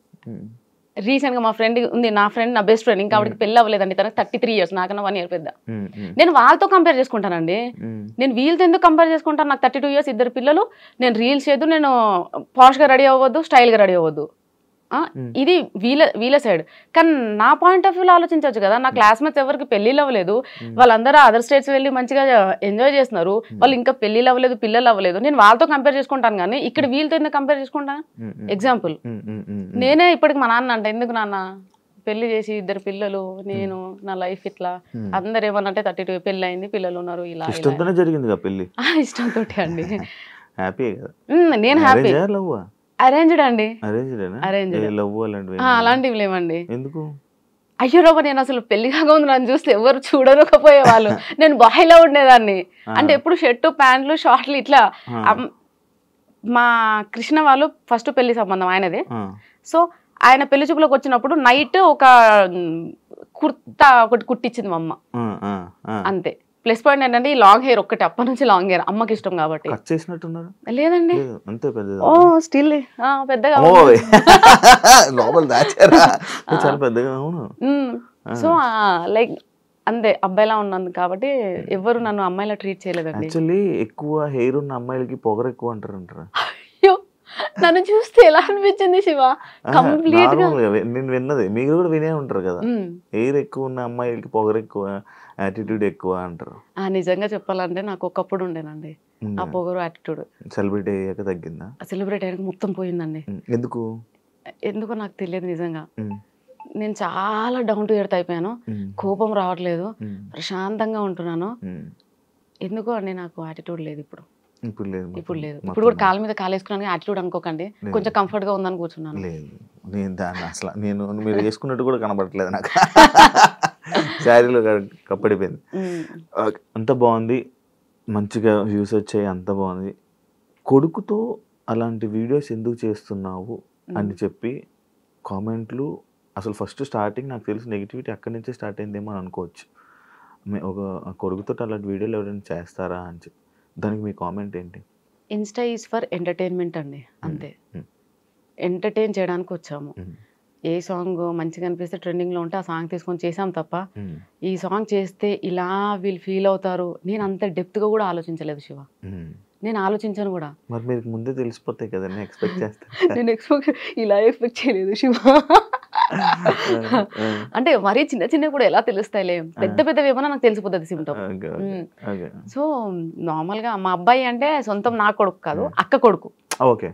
రీసెంట్ గా మా ఫ్రెండ్ ఉంది, నా ఫ్రెండ్ నా బెస్ట్ ఫ్రెండ్, ఇంకా ఆవిడకి పెళ్లి అవ్వలేదండి. తనకు 33 ఇయర్స్, నాకన్నా 1 ఇయర్ పెద్ద. నేను వాళ్ళతో కంపేర్ చేసుకుంటానండి. నేను వీళ్ళతో ఎందుకు కంపేర్ చేసుకుంటాను? నాకు 32 ఇయర్స్, 2 పిల్లలు. నేను రీల్స్ చేయదు, నేను పాష్ గా రెడీ అవ్వద్దు, స్టైల్ గా రెడీ అవ్వద్దు. ఇది వీళ్ళ సైడ్. కానీ నా పాయింట్ ఆఫ్ వ్యూలో ఆలోచించవచ్చు కదా. నా క్లాస్మేట్స్ ఎవరికి పెళ్లిళ్ళు అవ్వలేదు, వాళ్ళందరూ అదర్ స్టేట్స్ వెళ్ళి మంచిగా ఎంజాయ్ చేస్తున్నారు. వాళ్ళు ఇంకా పెళ్లిళ్ళు అవ్వలేదు, పిల్లలు అవ్వలేదు. నేను వాళ్ళతో కంపేర్ చేసుకుంటాను కానీ ఇక్కడ వీళ్ళతో ఎందుకు కంపేర్ చేసుకుంటాను? ఎగ్జాంపుల్, నేనే ఇప్పటికి మా నాన్న అంటే, ఎందుకు నాన్న పెళ్లి చేసి 2 పిల్లలు, నేను నా లైఫ్ ఇట్లా, అందరు ఏమన్నంటే 32 పెళ్లి అయింది, పిల్లలు ఉన్నారు, ఇలా జరిగింది పెళ్లి ఇష్టంతో అండి. నేను హ్యాపీ. అరేంజ్డ్ అండి. అలాంటివి లేవండి. ఎందుకు? అయ్యో రాబా, నేను అసలు పెళ్లి కాక ఉంది నన్ను చూస్తే ఎవరు చూడకపోయేవాళ్ళు. నేను బాయ్లా ఉండేదాన్ని. అంటే ఎప్పుడు షర్టు, ప్యాంట్లు, షార్ట్లు ఇట్లా. మా కృష్ణ వాళ్ళు ఫస్ట్ పెళ్లి సంబంధం ఆయనది. సో ఆయన పెళ్లి చూపులోకి వచ్చినప్పుడు నైట్ ఒక కుర్తా ఒకటి కుట్టించింది మా అమ్మ, అంతే. ప్లస్ పాయింట్ ఏంటంటే ఈ లాంగ్ హెయిర్ ఒక్కటి, అప్పటి నుంచి లాంగ్ హెయిర్ అమ్మకి ఇష్టం కాబట్టి. లేదండి, ఓ స్టిల్ పెద్దగా. సో లైక్ అంతే, అబ్బాయిలా ఉన్నాను కాబట్టి ఎవరు నన్ను అమ్మాయిలా ట్రీట్ చేయలేదండి. యాక్చువల్లీ ఎక్కువ హెయిర్ ఉన్న అమ్మాయిలకి పొగరు ఎక్కువ అంటారు. అయ్యో, నన్ను చూస్తే ఎలా అనిపించింది శివ? కంప్లీట్ గా నేను విన్నది, మీరు కూడా వినే ఉంటారు కదా, హెయిర్ ఎక్కువ ఉన్న అమ్మాయిలకి పొగరు ఎక్కువ, యాటిట్యూడ్ ఎక్కువ అంటారు. నిజంగా చెప్పాలంటే నాకు ఒకప్పుడు ఉండేనండి ఆ పొగరు, యాటిట్యూడ్. సెలబ్రిటీ అయ్యాక తగ్గిందా? సెలబ్రిటీ అయ్యాక మొత్తం పోయిందండి. ఎందుకో నాకు తెలియదు నిజంగా. నేను చాలా డౌన్ టు ఎర్త్ అయిపోయాను. కోపం రావట్లేదు, ప్రశాంతంగా ఉంటున్నాను. ఎందుకో అండి నాకు యాటిట్యూడ్ లేదు ఇప్పుడు. ఇప్పుడు లేదు. ఇప్పుడు కూడా కాళ్ళ మీద కాలేసుకున్నాను, యాటిట్యూడ్ అనుకోకండి. కొంచెం కంఫర్ట్ గా ఉందని కూర్చున్నాను. నేను దాన్ని అసలు మీరు వేసుకున్నట్టు కూడా కనబడట్లేదు నాకు. శారీలో కప్పడిపోయింది. అంత బాగుంది, మంచిగా వ్యూస్ వచ్చాయి, అంత బాగుంది. కొడుకుతో అలాంటి వీడియోస్ ఎందుకు చేస్తున్నావు అని చెప్పి కామెంట్లు అసలు ఫస్ట్ స్టార్టింగ్ నాకు తెలిసి నెగిటివిటీ అక్కడి నుంచే స్టార్ట్ అయిందేమో అని అనుకోవచ్చు. ఒక కొడుకుతో అలాంటి వీడియోలు ఎవరైనా చేస్తారా అని చెప్పి, దానికి మీ కామెంట్ ఏంటి? ఇన్స్టా ఈజ్ ఫర్ ఎంటర్టైన్మెంట్ అండి, అంతే. ఎంటర్టైన్ చేయడానికి వచ్చాము. ఏ సాంగ్ మంచిగా అనిపిస్తే ట్రెండింగ్లో ఉంటే ఆ సాంగ్ తీసుకొని చేసాం తప్ప ఈ సాంగ్ చేస్తే ఇలా వీళ్ళు ఫీల్ అవుతారు నేను అంత డెప్త్గా కూడా ఆలోచించలేదు శివ. నేను ఆలోచించాను కూడా. మరి మీరు ముందే తెలిసిపోతాయి కదా, నేను ఎక్స్పెక్ట్ చేస్తాను. నేను ఇలా ఎక్స్పెక్ట్ చేయలేదు శివ. అంటే మరీ చిన్న చిన్న కూడా ఎలా తెలుస్తాయిలే, పెద్ద పెద్దవి ఏమన్నా నాకు తెలిసిపోతుంది సిమ్టమ్. సో నార్మల్గా మా అబ్బాయి అంటే సొంతం నా కొడుకు కాదు, అక్క కొడుకు. ఓకే,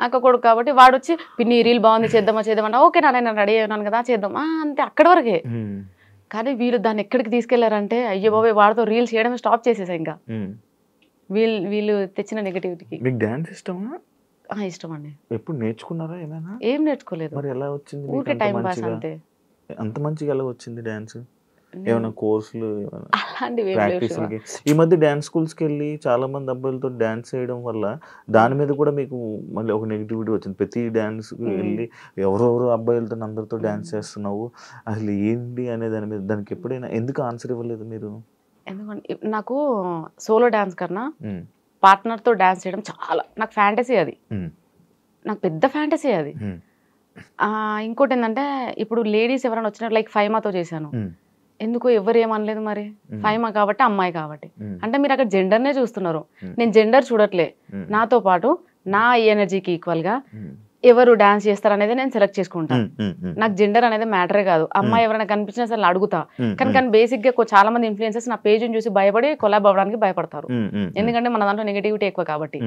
అక్క కొడుకు కాబట్టి వాడు వచ్చి పిన్ని రీల్ బాగుంది చేద్దామా ఓకే నేను రెడీ అయినాను కదా చేద్దామా అంతే, అక్కడి వరకే. కానీ వీళ్ళు దాన్ని ఎక్కడికి తీసుకెళ్లారంటే అయ్యో బాబాయ్ వాడితో రీల్స్ చేయడమే స్టాప్ చేసేసా. ఇంకా వీళ్ళు తెచ్చిన నెగటివిటీకి. మీకు డాన్స్ ఇష్టమా? ఇష్టం అండి. ఎప్పుడు నేర్చుకున్నారా ఏమైనా? ఏం నేర్చుకోలేదు. మరి ఎలా వచ్చింది? ఊరికే టైం పాస్ అంతే. అంత మంచిగా ఎలా వచ్చింది డాన్స్? ఏమైనా కోర్సులు అలాంటివి? ప్రాక్టీస్కి ఈ మధ్య డాన్స్ స్కూల్స్కి వెళ్ళి చాలా మంది అబ్బాయిలతో డాన్స్ చేయడం వల్ల దాని మీద కూడా మీకు మళ్ళీ ఒక నెగిటివిటీ వచ్చింది. ప్రతి డాన్స్కి వెళ్ళి ఎవరెవరు అబ్బాయిలతో అందరితో డాన్స్ చేస్తున్నావు, అసలు ఏంటి అనే దాని మీద దానికి ఎప్పుడైనా ఎందుకు ఆన్సర్ ఇవ్వలేదు మీరు? ఎందుకంటే నాకు సోలో డాన్స్ కన్నా పార్ట్నర్తో డాన్స్ చేయడం చాలా నాకు ఫ్యాంటసీ. అది నాకు పెద్ద ఫ్యాంటసీ అది. ఇంకోటి ఏంటంటే ఇప్పుడు లేడీస్ ఎవరైనా వచ్చినట్టు లైక్ ఫైమాతో చేశాను, ఎందుకు ఎవరు ఏమనలేదు. మరి ఫైమా కాబట్టి అమ్మాయి కాబట్టి అంటే మీరు అక్కడ జెండర్నే చూస్తున్నారు, నేను జెండర్ చూడట్లే. నాతో పాటు నా ఎనర్జీకి ఈక్వల్గా ఎవరు డాన్స్ చేస్తారు అనేది నేను సెలెక్ట్ చేసుకుంటాను. నాకు జెండర్ అనేది మ్యాటరే కాదు. అమ్మాయి ఎవరైనా కనిపించినా సరే అడుగుతా. కానీ బేసిక్ గా చాలా మంది ఇన్ఫ్లుయెన్సర్స్ నా పేజ్ చూసి భయపడి కొలాబ్ అవ్వడానికి భయపడతారు, ఎందుకంటే మన దాంట్లో నెగిటివిటీ ఎక్కువ కాబట్టి.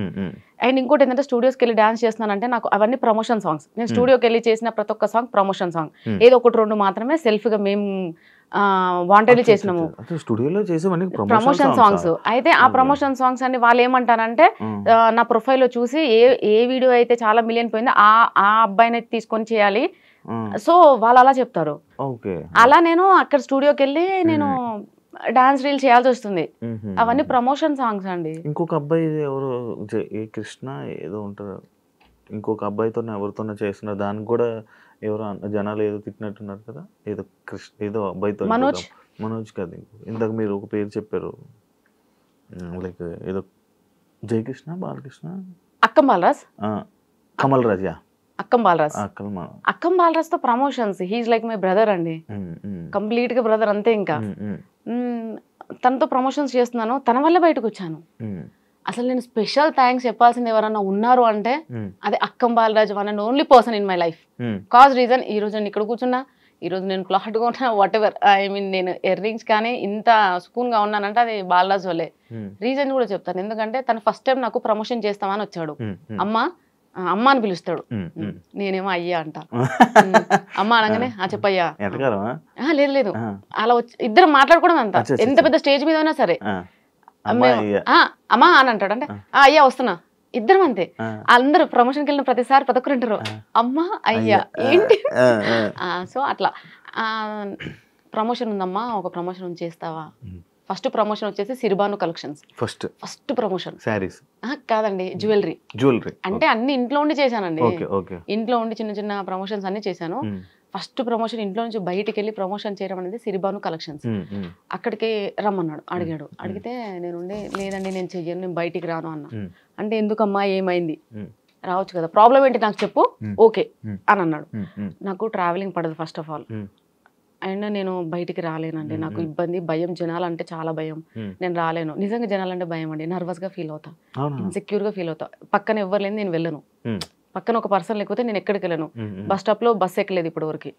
అండ్ ఇంకోటి ఏంటంటే స్టూడియోస్కి వెళ్ళి డాన్స్ చేస్తున్నానంటే నాకు అవన్నీ ప్రమోషన్ సాంగ్స్. నేను స్టూడియోకి వెళ్ళి చేసిన ప్రతి ఒక్క సాంగ్ ప్రమోషన్ సాంగ్, ఏదో ఒకటి రెండు మాత్రమే సెల్ఫ్ గా మేము వాంటెడ్లీ చేసినాము ప్రమోషన్ సాంగ్స్. అయితే ఆ ప్రమోషన్ సాంగ్స్ అన్ని వాళ్ళు ఏమంటారంటే నా ప్రొఫైల్ లో చూసి ఏ వీడియో అయితే చాలా మిలియన్ పోయిందో ఆ అబ్బాయిని తీసుకొని చేయాలి, సో వాళ్ళు అలా చెప్తారు. అలా నేను అక్కడ స్టూడియోకి వెళ్ళి నేను డాన్స్ రీల్ చేయాల్సి వస్తుంది. అవన్నీ ప్రమోషన్ సాంగ్స్ అండి. ఇంకొక అబ్బాయి ఎవరు కృష్ణ ఏదో ఉంటారు, ఇంకొక అబ్బాయితో ఎవరితోనో చేస్తున్నారు, దానికి కూడా ఎవరో జనాలు ఏదో తిట్టినట్టున్నారు కదా, ఏదో ఏదో అబ్బాయితో. మనోజ్ కాదు, ఇందాక మీరు ఒక పేరు చెప్పారు, లైక్ ఏదో జయకృష్ణ బాలకృష్ణ అక్కం బాలరాజ్ కమల్ రాజ్ అక్కం బాలరాజ్ తో promotions. He's like my brother అండి, కంప్లీట్ గా బ్రదర్ అంతే. ఇంకా తనతో ప్రమోషన్స్ చేస్తున్నాను, తన వల్ల బయటకు వచ్చాను. అసలు నేను స్పెషల్ థ్యాంక్స్ చెప్పాల్సింది ఎవరన్నా ఉన్నారు అంటే అది Akkam Balaraj, one and only person in my life. Cause reason ఈ రోజు నేను ఇక్కడ కూర్చున్నా, ఈ రోజు నేను క్లాట్ గా ఉన్నా, వాట్ ఎవర్ ఐ మీన్ నేను ఇయర్ రింగ్స్ కానీ ఇంత సుకూన్ గా ఉన్నానంటే అది బాలరాజ్ వల్లే. రీజన్ కూడా చెప్తాను, ఎందుకంటే తను ఫస్ట్ టైం నాకు ప్రమోషన్ చేస్తామని వచ్చాడు. అమ్మ అని పిలుస్తాడు, నేనేమో అయ్యా అంట. అమ్మ అనగానే చెప్పయ్యా, లేదు లేదు అలా వచ్చి ఇద్దరు మాట్లాడుకోవడం అంత. ఎంత పెద్ద స్టేజ్ మీద అయినా సరే అమ్మా అని అంటాడు, అంటే అయ్యా వస్తున్నా, ఇద్దరం అంతే. అందరూ ప్రమోషన్కి వెళ్ళిన ప్రతిసారి ప్రతి ఒక్కరు అంటారు అమ్మా అయ్యా ఏంటి. సో అట్లా ప్రమోషన్ ఉందమ్మా, ఒక ప్రమోషన్ చేస్తావా. ఫస్ట్ ప్రమోషన్ వచ్చేసి సిరిబాను కలెక్షన్స్. ఫస్ట్ ప్రమోషన్ సారీస్ కాదండి, జ్యువెలరీ. అంటే అన్ని ఇంట్లో ఉండి చేశానండి, ఇంట్లో ఉండి చిన్న చిన్న ప్రమోషన్స్ అన్ని చేశాను. ఫస్ట్ ప్రమోషన్ ఇంట్లో నుంచి బయటికి వెళ్ళి ప్రమోషన్ చేయడం అనేది సిరిబాను కలెక్షన్స్. అక్కడికి రమ్మన్నాడు, అడిగితే నేను లేదండి నేను చెయ్యను, నేను బయటికి రాను అన్నా. అంటే ఎందుకమ్మా ఏమైంది, రావచ్చు కదా, ప్రాబ్లం ఏంటి నాకు చెప్పు, ఓకే అని అన్నాడు. నాకు ట్రావెలింగ్ పడదు ఫస్ట్ ఆఫ్ ఆల్, అండ్ నేను బయటికి రాలేనండి, నాకు ఇబ్బంది, భయం, జనాలంటే చాలా భయం, నేను రాలేను. నిజంగా జనాలంటే భయం అండి, నర్వస్ గా ఫీల్ అవుతా, ఇన్సెక్యూర్ గా ఫీల్ అవుతా. పక్కన ఎవరు లేని నేను వెళ్ళను, పక్కన ఒక పర్సన్ లేకపోతే నేను ఎక్కడికి వెళ్ళను. బస్ స్టాప్ లో బస్సు ఎక్కలేదు ఇప్పటి వరకు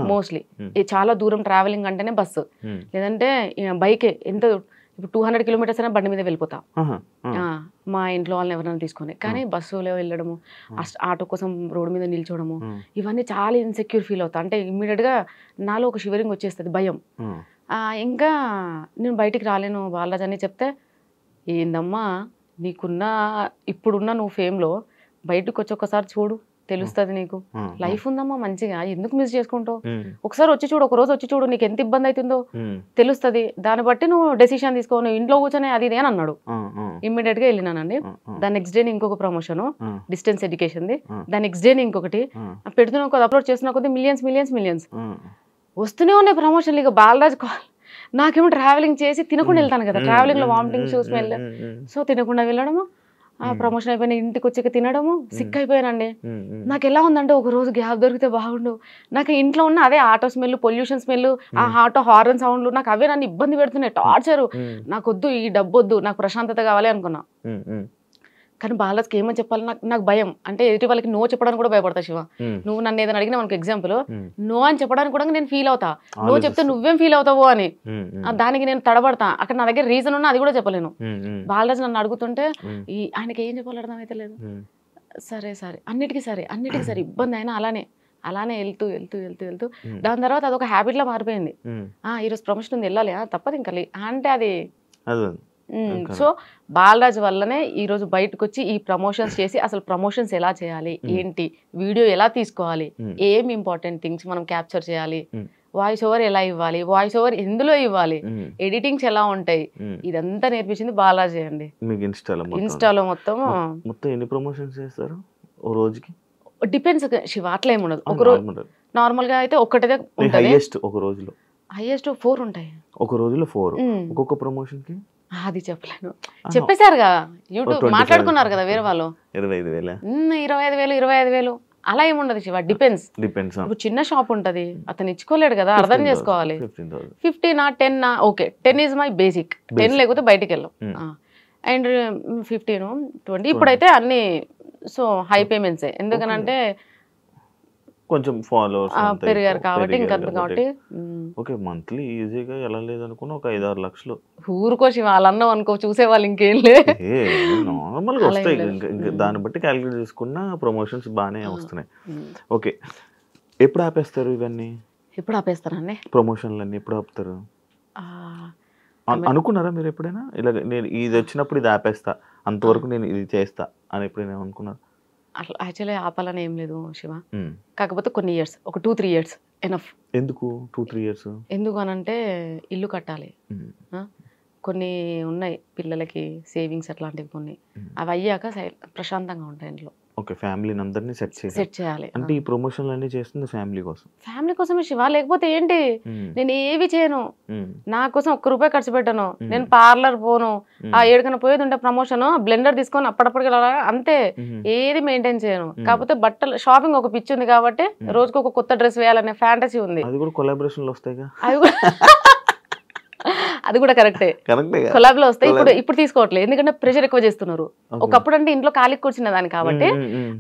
మోస్ట్లీ. చాలా దూరం ట్రావెలింగ్ అంటేనే బస్సు, లేదంటే బైకే. ఎంత ఇప్పుడు 200 కిలోమీటర్స్ అయినా బండి మీద వెళ్ళిపోతా మా ఇంట్లో వాళ్ళని ఎవరైనా తీసుకొని. కానీ బస్సులో వెళ్ళడము, ఆటో కోసం రోడ్డు మీద నిల్చోవడము, ఇవన్నీ చాలా ఇన్సెక్యూర్ ఫీల్ అవుతా. అంటే ఇమ్మీడియట్ గా నాలో ఒక షివరింగ్ వచ్చేస్తుంది, భయం. ఇంకా నేను బయటికి రాలేను బాలరాజ్ అని చెప్తే, ఏందమ్మా నీకున్న ఇప్పుడున్న నువ్వు ఫేమ్లో బయటకు వచ్చి ఒకసారి చూడు, తెలుస్తుంది నీకు. లైఫ్ ఉందమ్మా మంచిగా, ఎందుకు మిస్ చేసుకుంటావు? ఒకసారి వచ్చి చూడు, ఒక రోజు వచ్చి చూడు, నీకు ఎంత ఇబ్బంది అవుతుందో తెలుస్తుంది. దాన్ని బట్టి నువ్వు డెసిషన్ తీసుకో. నువ్వు ఇంట్లో కూర్చొని అది ఇది అని అన్నాడు. ఇమ్మీడియట్ గా వెళ్ళినానండి. దాని నెక్స్ట్ డే ఇంకొక ప్రమోషన్ డిస్టెన్స్ ఎడ్యుకేషన్ ది. దాని నెక్స్ట్ డే ఇంకొకటి పెడుతున్నా కొద్ది అప్లోడ్ చేస్తున్నా కొద్ది మిలియన్స్ వస్తూనే ఉన్నాయి ప్రమోషన్లు. ఇక బాలరాజ్ నాకేమో ట్రావెలింగ్ చేసి తినకుండా వెళ్తాను కదా, ట్రావెలింగ్ లో వామిటింగ్ స్మెల్, సో తినకుండా వెళ్ళడము, ఆ ప్రమోషన్ అయిపోయిన ఇంటికి వచ్చాక తినడము, సిక్ అయిపోయానండి. నాకు ఎలా ఉందంటే ఒక రోజు గ్యాప్ దొరికితే బాగుండు. నాకు ఇంట్లో ఉన్న అదే ఆటో స్మెల్, పొల్యూషన్ స్మెల్, ఆ ఆటో హార్న్ సౌండ్లు నాకు అవే నన్ను ఇబ్బంది పెడుతున్నాయి, టార్చరు. నాకు వద్దు, ఈ డబ్బు వద్దు, నాకు ప్రశాంతత కావాలి అనుకున్నా. కానీ బాలరాజ్కి ఏమని చెప్పాలి నాకు భయం. అంటే ఎదుటి వాళ్ళకి నో చెప్పడానికి కూడా భయపడతా. శివ, నువ్వు నన్ను ఏదైనా అడిగినా మనకు ఎగ్జాంపుల్ నో అని చెప్పడానికి కూడా నేను ఫీల్ అవుతా. నో చెప్తే నువ్వేం ఫీల్ అవుతావో అని, దానికి నేను తడబడతా. అక్కడ నా దగ్గర రీజన్ ఉన్నా అది కూడా చెప్పలేను. బాలరాజ్ నన్ను అడుగుతుంటే ఆయనకి ఏం చెప్పాలి అర్థమైతే లేదు. సరే అన్నిటికీ సరే ఇబ్బంది అయినా అలానే వెళ్తూ దాని తర్వాత అదొక హ్యాబిట్ లా మారిపోయింది. ఈరోజు ప్రమోషన్ ఉంది, వెళ్ళాలి, తప్పదు ఇంకా అంటే అది. సో బాలరాజ్ వల్లనే ఈ రోజు బయటకు వచ్చి ఈ ప్రమోషన్స్ చేసి అసలు ప్రమోషన్స్ ఎలా చేయాలి, ఏంటి, వీడియో ఎలా తీసుకోవాలి, ఏం ఇంపార్టెంట్ థింగ్స్ మనం క్యాప్చర్ చేయాలి, వాయిస్ ఓవర్ ఎలా ఇవ్వాలి, వాయిస్ ఓవర్ ఎందులో ఇవ్వాలి, ఎడిటింగ్స్ ఎలా ఉంటాయి, ఇదంతా నేర్పించింది బాలరాజే అండి. ఇన్స్టాలో మొత్తం ఎన్ని ప్రమోషన్స్ చేస్తారు ఓ రోజుకి? డిపెండ్స్ శివ, అట్లా ఏమి ఉండదు. ఒక రోజు నార్మల్ గా అయితే ఒక్కటే ఉంటుంది. ఒక రోజులో హైయెస్ట్ 4 ఉంటాయి. ఒక రోజులో 4. ఒక్కొక్క ప్రమోషన్ కి అది చెప్పలేను, చెప్పేశారుగా, యూట్యూబ్ మాట్లాడుకున్నారు కదా వేరే వాళ్ళు. 25,000 అలా ఏముండదు శివ, డిపెండ్స్. ఇప్పుడు చిన్న షాప్ ఉంటది, అతను ఇచ్చుకోలేడు కదా, అర్థం చేసుకోవాలి. 15 10 ఓకే, 10 ఈజ్ మై బేసిక్. 10 లేకపోతే బయటికి వెళ్ళాం. అండ్ 15 20 ఇప్పుడైతే అన్ని సో హై పేమెంట్స్. ఎందుకనంటే కొంచెం ఫాలోవర్స్ పెరిగారు కాబట్టి ఇంకా కాబట్టి. ఓకే, మంత్లీ ఈజీగా ఎలా లేదనుకున్నా ఒక 5-6 లక్షలు ఊరుకోసి వాళ్ళన్నా అనుకో, చూసేవాళ్ళు ఇంకేం లేదు, నార్మల్ గా వస్తాయి. దాన్ని బట్టి క్యాలిక్యులేట్ చేసుకున్న ప్రమోషన్స్ బాగానే వస్తున్నాయి. ఓకే, ఎప్పుడు ఆపేస్తారు ఇవన్నీ? ఎప్పుడు ఆపేస్తారండి ప్రమోషన్లు అన్ని? ఎప్పుడు ఆపుతారు అనుకున్నారా మీరు ఎప్పుడైనా? ఇలా నేను ఇది వచ్చినప్పుడు ఇది ఆపేస్తా, అంతవరకు నేను ఇది చేస్తా అని ఎప్పుడైనా అనుకున్నారు? అట్లా యాక్చువల్లీ ఆపాలని ఏం లేదు శివ, కాకపోతే కొన్ని ఇయర్స్, ఒక 2-3 ఇయర్స్ ఎనఫ్. ఎందుకు 2-3 ఇయర్స్? ఎందుకు అనంటే ఇల్లు కట్టాలి, కొన్ని ఉన్నాయి పిల్లలకి సేవింగ్స్ అట్లాంటివి కొన్ని, అవి అయ్యాక ప్రశాంతంగా ఉంటాయి ఇంట్లో. ఓకే, ఫ్యామిలీని అందరినీ సెట్ చేయాలి. అంటే ఈ ప్రమోషన్లు అన్ని చేస్తుంది ఫ్యామిలీ కోసం. ఫ్యామిలీ కోసమే శివ, లేకపోతే ఏంటి, నేను ఏవి చేయను, నా కోసం ₹1 ఖర్చు పెట్టను, నేను పార్లర్ పోను, ఆ ఏడుకన్నా పోయేది ఉంటే ప్రమోషన్ బ్లెండర్ తీసుకొని అప్పటికి అంతే, ఏది మెయింటైన్ చేయను. కాకపోతే బట్టలు షాపింగ్ ఒక పిచ్చి ఉంది కాబట్టి రోజుకి ఒక కొత్త డ్రెస్ వేయాలనే ఫ్యాంటసీ ఉంది. అది కూడా కొలాబరేషన్లు వస్తాయి, అది కూడా కరెక్టే, కొలాబ్ లో వస్తాయి. ఇప్పుడు తీసుకోవట్లేదు, ఎందుకంటే ప్రెషర్ ఎక్కువ చేస్తున్నారు. ఒకప్పుడు అంటే ఇంట్లో ఖాళీకి కూర్చున్న దాన్ని కాబట్టి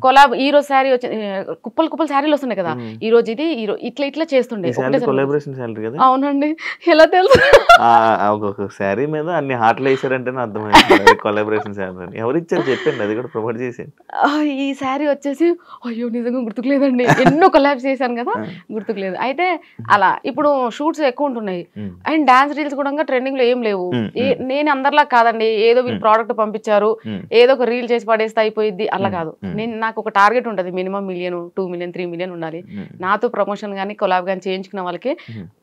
కొలాబ్. ఈ రోజు శారీ వచ్చి కుప్పలు శారీలు వస్తున్నాయి కదా, ఈ రోజు ఇది ఇట్లా చేస్తుండే. అవునండి, ఎలా తెలుసు? శారీ మీద అన్ని హార్ట్లు వేసారంటే అర్థమైంది కొలాబరేషన్ శారీ. ఎవరు ఇచ్చారు చెప్పండి, అది కూడా ప్రమోట్ చేసేయండి. ఈ శారీ వచ్చేసి అయ్యో నిజంగా గుర్తుకులేదండి, ఎన్నో కొలాబ్స్ చేశాను కదా, గుర్తుకులేదు. అయితే అలా ఇప్పుడు షూట్స్ ఎక్కువ ఉంటున్నాయి అండ్ డాన్స్ రీల్స్ కూడా ట్రెండింగ్ లో ఏం లేవు. నేను అందరిలా కాదండి, ఏదో వీళ్ళు ప్రోడక్ట్ పంపించారు ఏదో ఒక రీల్ చేసి పడేస్తే అయిపోయింది, అలా కాదు. నాకు ఒక టార్గెట్ ఉంటుంది, మినిమం 1 మిలియన్ 2 మిలియన్ 3 మిలియన్ ఉండాలి. నాతో ప్రమోషన్ కానీ కొలాబ్ కానీ చేయించుకున్న వాళ్ళకి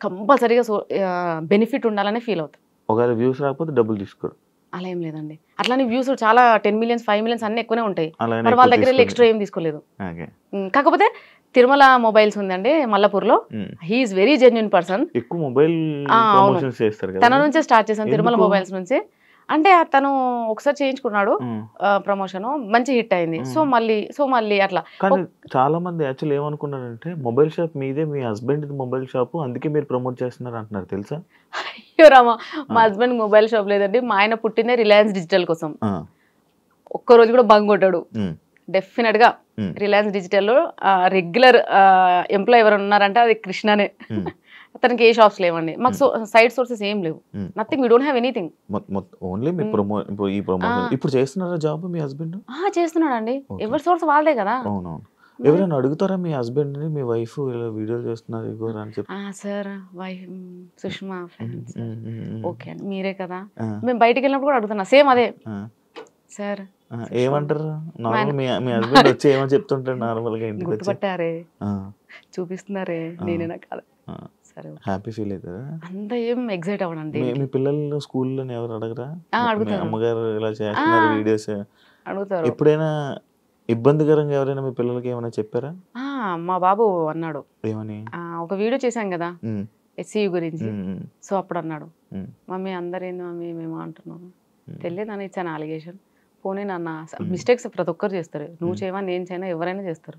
కంపల్సరీగా బెనిఫిట్ ఉండాలని ఫీల్ అవుతాం. ఒకవేళ వ్యూస్ రాకపోతే డబ్బులు తీసుకోరు, అలా ఏం లేదండి. అట్లానే వ్యూస్ చాలా 10 మిలియన్స్ 5 మిలియన్స్ అన్ని ఎక్కువనే ఉంటాయి, మరి వాళ్ళ దగ్గర ఎక్స్ట్రా ఏం తీసుకోలేదు. కాకపోతే తిరుమల మొబైల్స్ ఉందండి మల్లపూర్ లో, హీఈస్ వెరీ జెన్యున్ పర్సన్. ఎక్కువ మొబైల్ తన నుంచే స్టార్ట్ చేశాను, తిరుమల మొబైల్స్ నుంచి. అంటే తను ఒకసారి చేయించుకున్నాడు ప్రమోషన్, మంచి హిట్ అయింది. సో మళ్ళీ అట్లా. చాలా మంది యాక్చువల్ ఏమనుకున్నారంటే మొబైల్ షాప్ మీదే, మీ హస్బెండ్ మొబైల్ షాప్, అందుకే మీరు ప్రమోట్ చేస్తున్నారు అంటున్నారు, తెలుసా? అయ్యో రామా, మా హస్బెండ్ మొబైల్ షాప్ లేదండి, మా ఆయన పుట్టిందే రిలయన్స్ డిజిటల్ కోసం. ఒక్కరోజు కూడా బంగ్ కొట్టాడు. డెఫినెట్ గా రిలయన్స్ డిజిటల్ లో రెగ్యులర్ ఎంప్లాయ్ ఎవరు ఉన్నారంటే అది కృష్ణనే. అతనికి ఏ షాప్స్ లేవండి, మాకు సైడ్ సోర్సెస్ ఏం లేవు, nothing, we don't have anything. Only మీ ఈ ప్రమోషన్. ఇప్పుడు చేస్తున్నారా జాబ్ మీ హస్బెండ్? చేస్తున్నాడండి, ఎవరి సోర్స్ వాళ్ళదే కదా. అవునవును. ఎవరైనా అడుగుతారా మీ హస్బెండ్ ని, మీ వైఫ్ ఇలా వీడియోలు చేస్తున్నారు అని చెప్పి? Sir wife Sushma friends okay అండి, మీరే కదా. మేము బయటికి వెళ్ళినప్పుడు కూడా అడుగుతున్నా సేమ్ అదే, సార్ ఏమంటారు నార్మల్ మీ హస్బెండ్ వచ్చి ఏమో చెప్తుంటారు నార్మల్ గా ఇంటికి వచ్చి గుర్తుపట్టారే చూపిస్తున్నారే నేనేనా కాదు సరే హ్యాపీ ఫీల్ అవుతారా అంత ఏం ఎగ్జైట్ అవ్వడండి మీ పిల్లలు స్కూల్లో ఎవరు అడగరా అడుగుతారు అమ్మగారు ఇలా చేస్తున్నారు వీడియోస్ అడుగుతారు ఎప్పుడైనా ఇబ్బందికరంగా ఎవరైనా మీ పిల్లలకి ఏమైనా చెప్పారా మా బాబు అన్నాడు ఏమని ఒక వీడియో చేశాం కదా ఎస్సీయూ గురించి సో అప్పుడు అన్నాడు మమ్మీ అందరేంది మమ్మీ మేము అంటున్నాము తెలియదు అని ఇచ్చాను అలిగేషన్ పోనీ నాన్న మిస్టేక్స్ ప్రతి ఒక్కరు చేస్తారు నువ్వు చేయవా నేను చేయనా ఎవరైనా చేస్తారు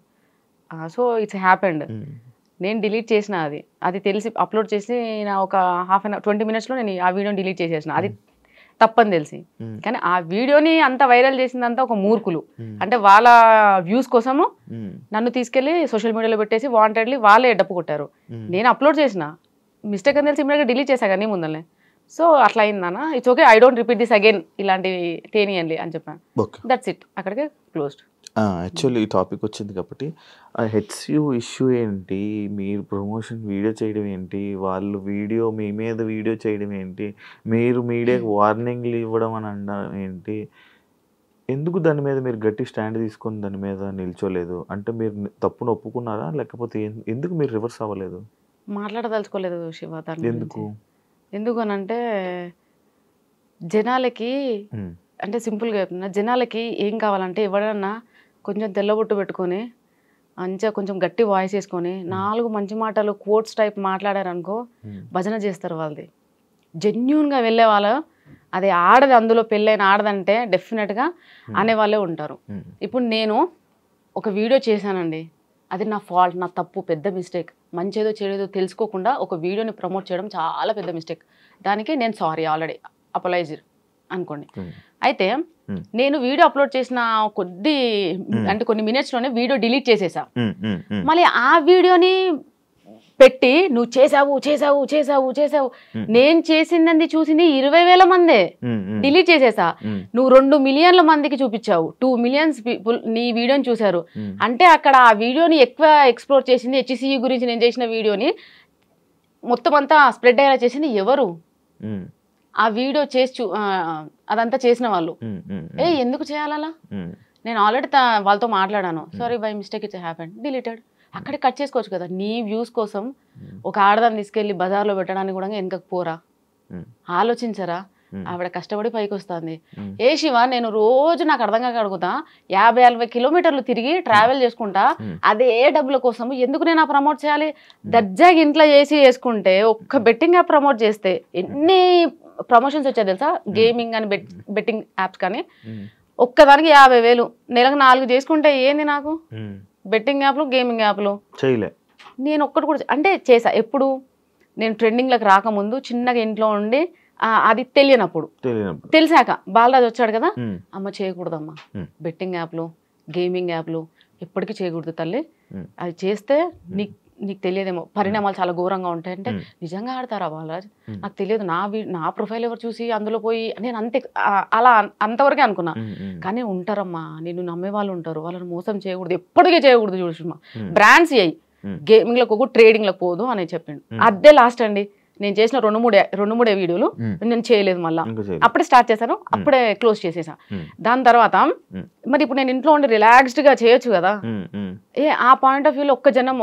సో ఇట్స్ హ్యాపెండ్ నేను డిలీట్ చేసిన అది తెలిసి అప్లోడ్ చేసి నా ఒక హాఫ్ అన్ అవర్ 20 minutesలో నేను ఆ వీడియోని డిలీట్ చేసేసిన అది తప్పని తెలిసి కానీ ఆ వీడియోని అంత వైరల్ చేసిందంతా ఒక మూర్ఖులు అంటే వాళ్ళ వ్యూస్ కోసము నన్ను తీసుకెళ్లి సోషల్ మీడియాలో పెట్టేసి వాంటెడ్లీ వాళ్ళే డప్పు కొట్టారు నేను అప్లోడ్ చేసిన మిస్టేక్ అని తెలిసి ఇమీడియట్గా డిలీట్ చేశా కానీ ముందరనే సో అట్లా అయిందన్న it's okay I don't repeat this again ఇలాంటివి తేనియండి అని చెప్పాను దట్స్ ఇట్ అక్కడికే క్లోజ్డ్ యాక్చువల్లీ ఈ టాపిక్ వచ్చింది కాబట్టి హెచ్సియూ ఇష్యూ ఏంటి మీరు ప్రమోషన్ వీడియో చేయడం ఏంటి వాళ్ళు వీడియో మీ మీద వీడియో చేయడం ఏంటి మీరు మీడియాకి వార్నింగ్లు ఇవ్వడం అని అనడం ఏంటి ఎందుకు దాని మీద మీరు గట్టి స్టాండ్ తీసుకొని దాని మీద నిల్చోలేదు అంటే మీరు తప్పును ఒప్పుకున్నారా లేకపోతే ఎందుకు మీరు రివర్స్ అవ్వలేదు మాట్లాడదలుచుకోలేదు శివ దాని ఎందుకు అని అంటే జనాలకి అంటే సింపుల్గా చెప్తున్నా జనాలకి ఏం కావాలంటే ఎవడన్నా కొంచెం తెల్లబొట్టు పెట్టుకొని మంచిగా కొంచెం గట్టి వాయిస్ వేసుకొని 4 మంచి మాటలు కోట్స్ టైప్ మాట్లాడారనుకో భజన చేస్తారు వాళ్ళది జెన్యూన్గా వెళ్ళే వాళ్ళు అది ఆడది అందులో పెళ్ళైన ఆడదంటే డెఫినెట్గా అనేవాళ్ళే ఉంటారు ఇప్పుడు నేను ఒక వీడియో చేశానండి అది నా ఫాల్ట్ నా తప్పు పెద్ద మిస్టేక్ మంచిదో చెడేదో తెలుసుకోకుండా ఒక వీడియోని ప్రమోట్ చేయడం చాలా పెద్ద మిస్టేక్ దానికి నేను సారీ ఆల్రెడీ అపలైజ్ అనుకోండి అయితే నేను వీడియో అప్లోడ్ చేసిన కొన్ని మినిట్స్లోనే వీడియో డిలీట్ చేసేసా మళ్ళీ ఆ వీడియోని పెట్టి నువ్వు చేసావు చేసావు చేసావు చేసావు నేను చేసింది చూసింది 20,000 మందే డిలీట్ చేసేసా నువ్వు 2 మిలియన్ల మందికి చూపించావు 2 మిలియన్స్ పీపుల్ నీ వీడియోని చూసారు అంటే అక్కడ ఆ వీడియోని ఎక్కువ ఎక్స్ప్లోర్ చేసింది హెచ్సియూ గురించి నేను చేసిన వీడియోని మొత్తం అంతా స్ప్రెడ్ అయ్యేలా చేసింది ఎవరు ఆ వీడియో చేసి అదంతా చేసిన వాళ్ళు ఎందుకు చేయాలలా నేను ఆల్రెడీ వాళ్ళతో మాట్లాడాను sorry by mistake it's happened deleted అక్కడ కట్ చేసుకోవచ్చు కదా నీ వ్యూస్ కోసం ఒక ఆడదాన్ని తీసుకెళ్లి బజార్లో పెట్టడానికి కూడా వెనకకు పోరా ఆలోచించరా ఆవిడ కష్టపడి పైకి వస్తుంది ఏ శివ నేను రోజు నాకు అర్థం కాక అడుగుతా 50-60 కిలోమీటర్లు తిరిగి ట్రావెల్ చేసుకుంటా అదే డబ్బుల కోసం ఎందుకు నేను ప్రమోట్ చేయాలి దర్జాగా ఇంట్లో చేసి చేసుకుంటే ఒక్క బెట్టింగ్ యాప్ ప్రమోట్ చేస్తే ఎన్ని ప్రమోషన్స్ వచ్చాయి తెలుసా గేమింగ్ అని బెట్టింగ్ యాప్స్ కానీ ఒక్కదానికి 50,000 నెలకు 4 చేసుకుంటే ఏంది నాకు బెట్టింగ్ యాప్లు గేమింగ్ యాప్లు చేయలే నేను ఒక్కటి కూడా అంటే చేసా ఎప్పుడు నేను ట్రెండింగ్లకు రాకముందు చిన్నగా ఇంట్లో ఉండి అది తెలియనప్పుడు తెలిసాక బాలరాజు వచ్చాడు కదా అమ్మ చేయకూడదమ్మా బెట్టింగ్ యాప్లు గేమింగ్ యాప్లు ఎప్పటికీ చేయకూడదు తల్లి అది చేస్తే నీకు తెలియదేమో పరిణామాలు చాలా ఘోరంగా ఉంటాయంటే నిజంగా ఆడతారా బాలరాజ్ నాకు తెలియదు నా ప్రొఫైల్ ఎవరు చూసి అందులో పోయి నేను అలా అంతవరకే అనుకున్నా కానీ ఉంటారమ్మా నిన్ను నమ్మే వాళ్ళు ఉంటారు వాళ్ళని మోసం చేయకూడదు ఎప్పటికీ చేయకూడదు చూడమ్మా బ్రాండ్స్ అయ్యి గేమింగ్లకు పోకు ట్రేడింగ్లకు పోదు అని చెప్పిండు అదే లాస్ట్ అండి నేను చేసిన 2-3 వీడియోలు నేను చేయలేదు మళ్ళీ అప్పుడే స్టార్ట్ చేశాను అప్పుడే క్లోజ్ చేసేసా దాని తర్వాత మరి ఇప్పుడు నేను ఇంట్లో ఉండి రిలాక్స్డ్ గా చేయొచ్చు కదా ఆ పాయింట్ ఆఫ్ వ్యూలో